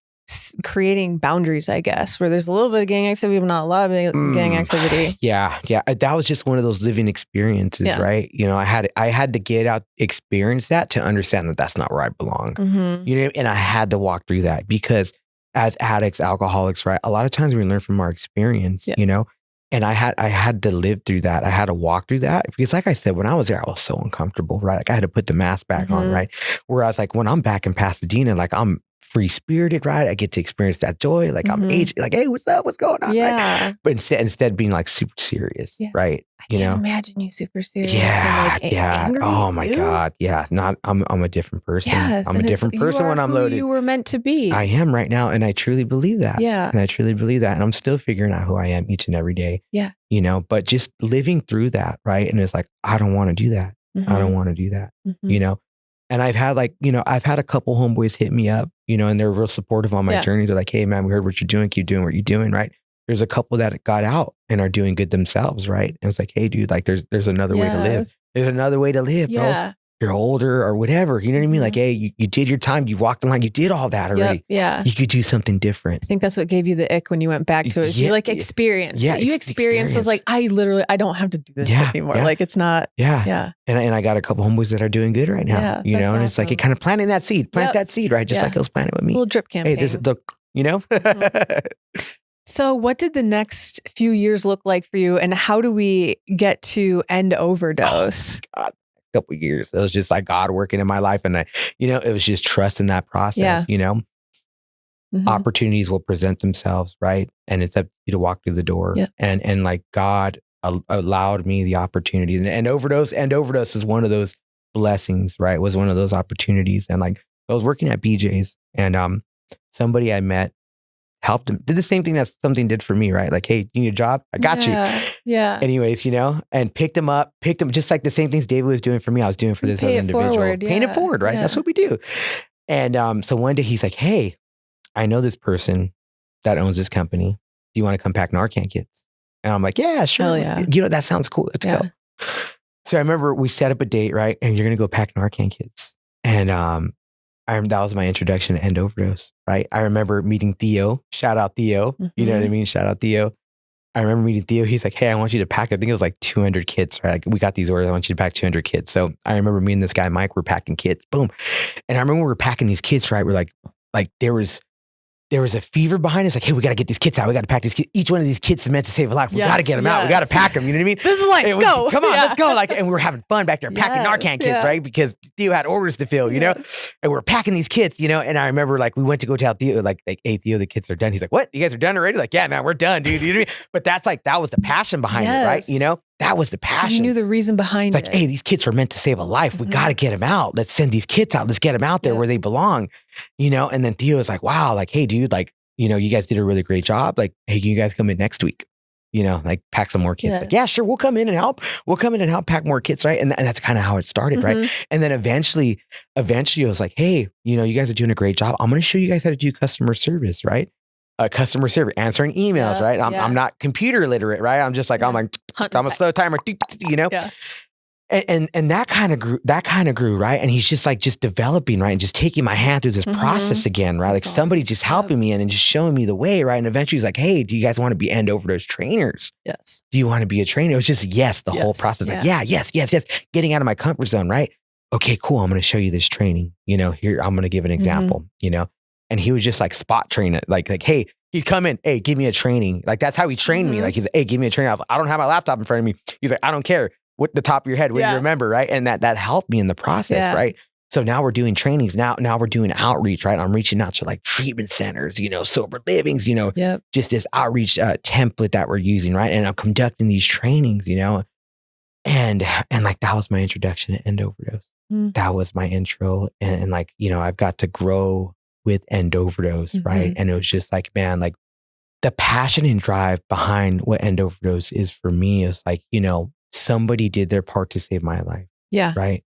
creating boundaries, I guess, where there's a little bit of gang activity, but not a lot of gang activity? Yeah. That was just one of those living experiences, right? You know, I had to get out, experience that to understand that that's not where I belong. You know, and I had to walk through that because as addicts, alcoholics, right? A lot of times we learn from our experience, you know, and I had to live through that. I had to walk through that because like I said, when I was there, I was so uncomfortable, right? Like I had to put the mask back on, right? Whereas like when I'm back in Pasadena, like I'm free spirited, right? I get to experience that joy. Like I'm like, hey, what's up? What's going on? Yeah. Right? But instead being like super serious, right? I can't imagine you super serious. Yeah. And like angry. Oh my God. Yeah. I'm a different person. I'm a different person when I'm loaded. You were meant to be. I am right now. And I truly believe that. Yeah. And I truly believe that. And I'm still figuring out who I am each and every day. Yeah. You know, but just living through that, right? And it's like, I don't want to do that. I don't want to do that. You know? And I've had a couple homeboys hit me up, you know, and they're real supportive on my journey. They're like, hey man, we heard what you're doing. Keep doing what you're doing, right? There's a couple that got out and are doing good themselves, right? And it's like, hey dude, like there's another way to live. There's another way to live, bro. You're older or whatever. You know what I mean? Like, hey, you did your time. You walked the line. You did all that already. Yeah. You could do something different. I think that's what gave you the ick when you went back to it. You like experienced. Yeah. You experienced was like, I don't have to do this anymore. Yeah. Like it's not. Yeah. And I got a couple homeboys that are doing good right now. You know, and it's like it kind of planting that seed. Plant that seed, right? Just like it was planted with me. Little drip campaign. Hey, there's you know? So what did the next few years look like for you and how do we get to End Overdose? Oh, God. Couple of years. It was just like God working in my life. And it was just trust in that process, you know, opportunities will present themselves. Right. And it's up to you to walk through the door and like God allowed me the opportunity and End Overdose is one of those blessings, right? It was one of those opportunities. And like, I was working at BJ's and somebody I met helped him, did the same thing that something did for me, right? Like, hey, you need a job? I got you. Yeah. Anyways, you know, and picked him just like the same things David was doing for me. I was doing for this other individual. Paying it forward, right? That's what we do. And so one day he's like, hey, I know this person that owns this company. Do you want to come pack Narcan kits? And I'm like, yeah, sure. Hell yeah. You know, that sounds cool. Let's go. So I remember we set up a date, right? And you're going to go pack Narcan kits. And that was my introduction to End Overdose, right? I remember meeting Theo. Shout out Theo. You know what I mean? Shout out Theo. I remember meeting Theo. He's like, hey, I want you to pack, I think it was like 200 kits, right? Like, we got these orders. I want you to pack 200 kits. So I remember me and this guy, Mike, we're packing kits. Boom. And I remember we were packing these kits, right? We're like there was a fever behind us. Like, hey, we got to get these kits out. We got to pack these kits. Each one of these kits is meant to save a life. We got to get them out. We got to pack them. You know what I mean? This is like, go. Come on, let's go. Like, and we were having fun back there packing Narcan kits, right? Because Theo had orders to fill, you know? And we were packing these kits, you know? And I remember like, we went to go tell Theo, like, hey, Theo, the kits are done. He's like, what? You guys are done already? Like, yeah, man, we're done, dude. You know what I mean? But that was the passion behind it, right? You know? That was the passion. You knew the reason behind it. It's like, hey, these kits were meant to save a life. We got to get them out. Let's send these kits out. Let's get them out there where they belong, you know? And then Theo was like, wow, like, hey, dude, like, you know, you guys did a really great job. Like, hey, can you guys come in next week? You know, like pack some more kits. Like, yeah, sure. We'll come in and help. We'll come in and help pack more kits. Right. And that's kind of how it started. Right. And then eventually I was like, hey, you know, you guys are doing a great job. I'm going to show you guys how to do customer service. Right. Customer service, answering emails. Right. I'm not computer literate. Right. I'm just like, I'm a slow timer, you know? Yeah. And that kind of grew, right? And he's just developing, right? And just taking my hand through this process again, right? Like somebody just helping me and just showing me the way, right? And eventually he's like, hey, do you guys want to be End Overdose trainers? Yes. Do you want to be a trainer? It was just the whole process. Like, yes. Getting out of my comfort zone, right? Okay, cool. I'm going to show you this training. You know, here, I'm going to give an example, you know? And he was just like spot training, like, hey, he'd come in, hey, give me a training. Like, that's how he trained me. Like, he's like, hey, give me a training. I don't have my laptop in front of me. He's like, I don't care. What the top of your head, what do you remember, right? And that helped me in the process, right? So now we're doing trainings. Now we're doing outreach, right? I'm reaching out to like treatment centers, you know, sober livings, you know, just this outreach template that we're using, right? And I'm conducting these trainings, you know, and like that was my introduction to End Overdose. That was my intro, and like, you know, I've got to grow with End Overdose, right? And it was just like, man, like the passion and drive behind what End Overdose is for me is like, you know, somebody did their part to save my life. Yeah. Right.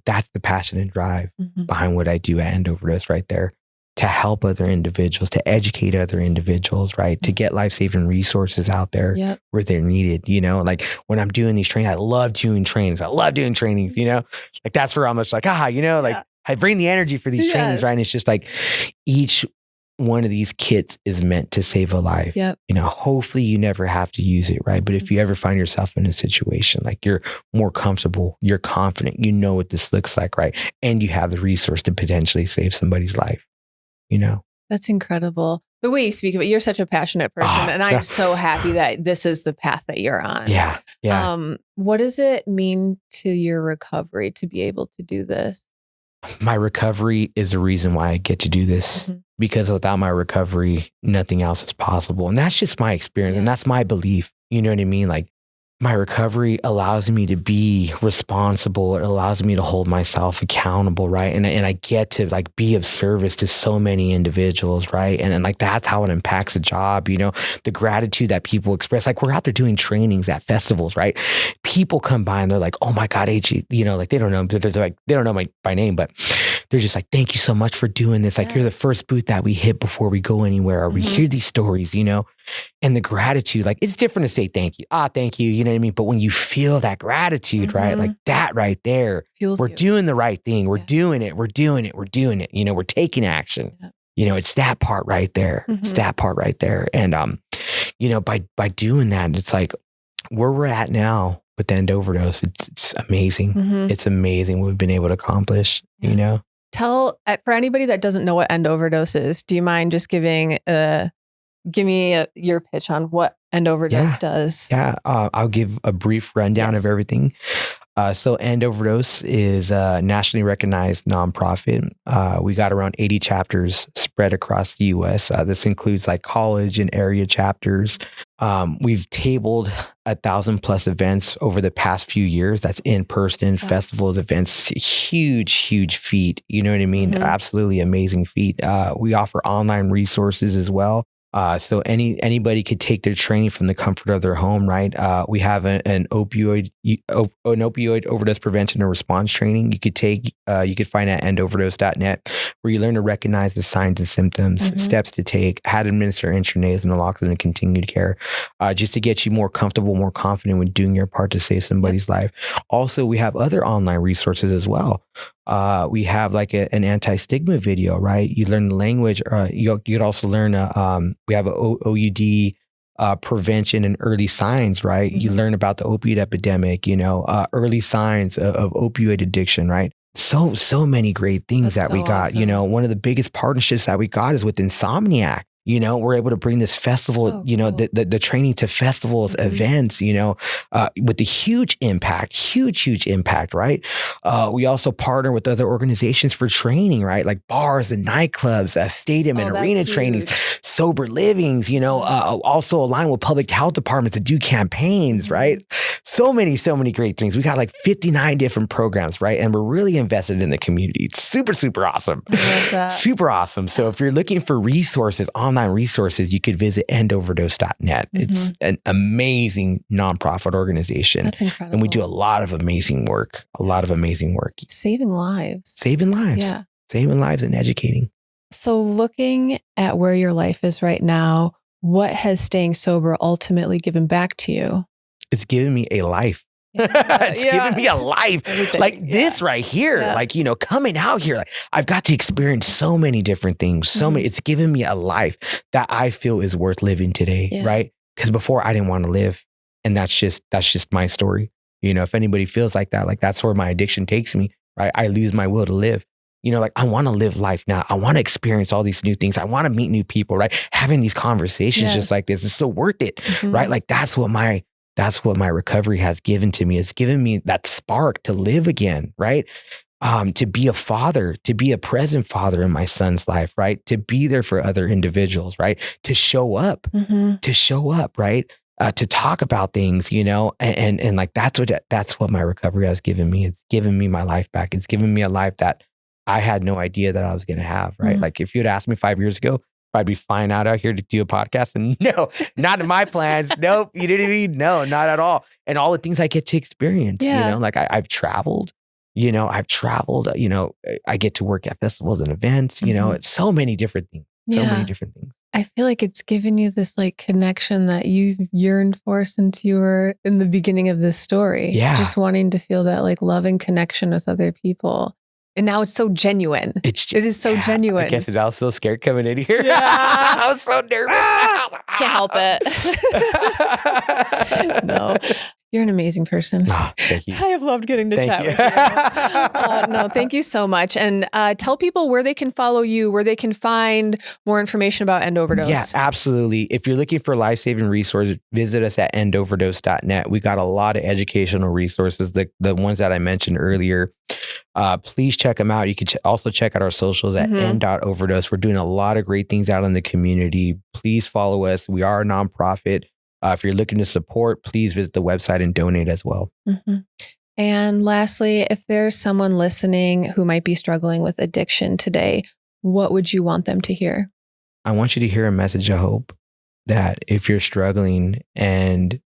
that's the passion and drive Mhm. behind what I do at End Overdose right there. To help other individuals, to educate other individuals, right? To get life-saving resources out there Yep. where they're needed, like when I'm doing these trainings, I love doing trainings. Like that's where I'm just like, like I bring the energy for these trainings, right? And it's just like each one of these kits is meant to save a life. Yep. Hopefully you never have to use it, right? But if you ever find yourself in a situation like you're more comfortable, you're confident, you know what this looks like, right? And you have the resource to potentially save somebody's life. That's incredible. The way you speak of it, you're such a passionate person. And I'm so happy that this is the path that you're on. Yeah. Yeah. What does it mean to your recovery to be able to do this? My recovery is the reason why I get to do this, because without my recovery, nothing else is possible. And that's just my experience. And that's my belief. You know what I mean? Like, my recovery allows me to be responsible. It allows me to hold myself accountable, right? And I get to like be of service to so many individuals, right? And like that's how it impacts a job, the gratitude that people express. Like we're out there doing trainings at festivals, right? People come by and they're like, "Oh my God, AJ," like they don't know, they don't know by name, but they're just like, "Thank you so much for doing this. Like you're the first booth that we hit before we go anywhere." Or we hear these stories, and the gratitude, like it's different to say thank you. Thank you. You know what I mean? But when you feel that gratitude, right? Like that right there, we're doing the right thing. We're doing it. We're doing it. We're doing it. We're taking action. It's that part right there. It's that part right there. And, by doing that, it's like where we're at now with the End Overdose, it's amazing. It's amazing what we've been able to accomplish, Tell, for anybody that doesn't know what End Overdose is, do you mind just give me your pitch on what End Overdose does? Yeah, I'll give a brief rundown of everything. So End Overdose is a nationally recognized nonprofit. We got around 80 chapters spread across the U.S. This includes like college and area chapters. We've tabled 1,000+ events over the past few years. That's in person, festivals, events, huge feat. You know what I mean? Absolutely amazing feat. We offer online resources as well. So anybody could take their training from the comfort of their home, right? We have an opioid overdose prevention and response training you could find at endoverdose.net, where you learn to recognize the signs and symptoms, steps to take, how to administer intranasal naloxone and continued care, just to get you more comfortable, more confident when doing your part to save somebody's life. Also, we have other online resources as well. We have like an anti-stigma video, right? You learn the language. You could also learn, we have a OUD prevention and early signs, right? You learn about the opiate epidemic, early signs of opioid addiction, right? So many great things that we got. Awesome. One of the biggest partnerships that we got is with Insomniac. We're able to bring this festival, cool. the training to festivals, events, with the huge impact, right? We also partner with other organizations for training, right? Like bars and nightclubs, stadium and arena trainings, sober livings, also align with public health departments to do campaigns, right? So many great things. We got like 59 different programs, right? And we're really invested in the community. It's super awesome. I love that. Super awesome. So if you're looking for resources, online resources, you could visit endoverdose.net. It's an amazing nonprofit organization. That's incredible. And we do a lot of amazing work. Saving lives. Yeah. Saving lives and educating. So looking at where your life is right now, what has staying sober ultimately given back to you? It's given me a life. It's given me a life. This right here, coming out here, I've got to experience so many different things. It's given me a life that I feel is worth living today, right? Because before I didn't want to live. And that's just my story. If anybody feels like that, that's where my addiction takes me, right? I lose my will to live. I want to live life now. I want to experience all these new things. I want to meet new people, right? Having these conversations just like this is so worth it, right? Like that's what my recovery has given to me. It's given me that spark to live again, right? To be a father, to be a present father in my son's life, right? To be there for other individuals, right? To show up, right? To talk about things, and like that's what my recovery has given me. It's given me my life back. It's given me a life that I had no idea that I was going to have, right? Like if you'd asked me 5 years ago, I'd be flying out here to do a podcast, and no, not in my plans. Nope. You know what I mean? No, not at all. And all the things I get to experience, like I've traveled, I've traveled, I get to work at festivals and events, it's so many different things. Many different things. I feel like it's given you this like connection that you yearned for since you were in the beginning of this story. Yeah. Just wanting to feel that like love and connection with other people. And now it's so genuine. It is so genuine. I guess I was so scared coming in here. Yeah. I was so nervous. Can't help it. No. You're an amazing person. Oh, thank you. I have loved getting to chat with you. No, thank you so much. And tell people where they can follow you, where they can find more information about End Overdose. Yeah, absolutely. If you're looking for life-saving resources, visit us at endoverdose.net. We got a lot of educational resources, the ones that I mentioned earlier. Please check them out. You can also check out our socials at end.overdose. We're doing a lot of great things out in the community. Please follow us. We are a nonprofit. If you're looking to support, please visit the website and donate as well. And lastly, if there's someone listening who might be struggling with addiction today, what would you want them to hear? I want you to hear a message of hope that if you're struggling and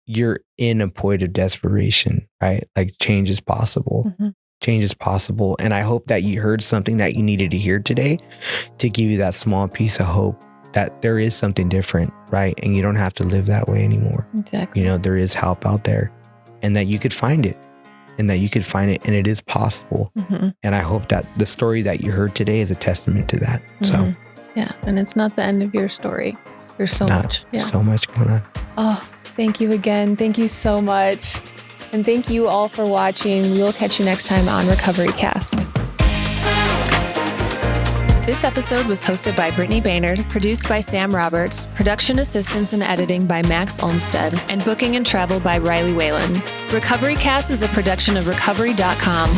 you're in a point of desperation, right? Like change is possible. Change is possible. And I hope that you heard something that you needed to hear today to give you that small piece of hope that there is something different, right? And you don't have to live that way anymore. Exactly. There is help out there and that you could find it and it is possible. And I hope that the story that you heard today is a testament to that. So, yeah. And it's not the end of your story. There's so much. Yeah. So much going on. Oh, thank you again. Thank you so much. And thank you all for watching. We'll catch you next time on Recoverycast. This episode was hosted by Brittany Baynard, produced by Sam Roberts, production assistance and editing by Max Olmstead, and booking and travel by Riley Whalen. Recoverycast is a production of Recovery.com.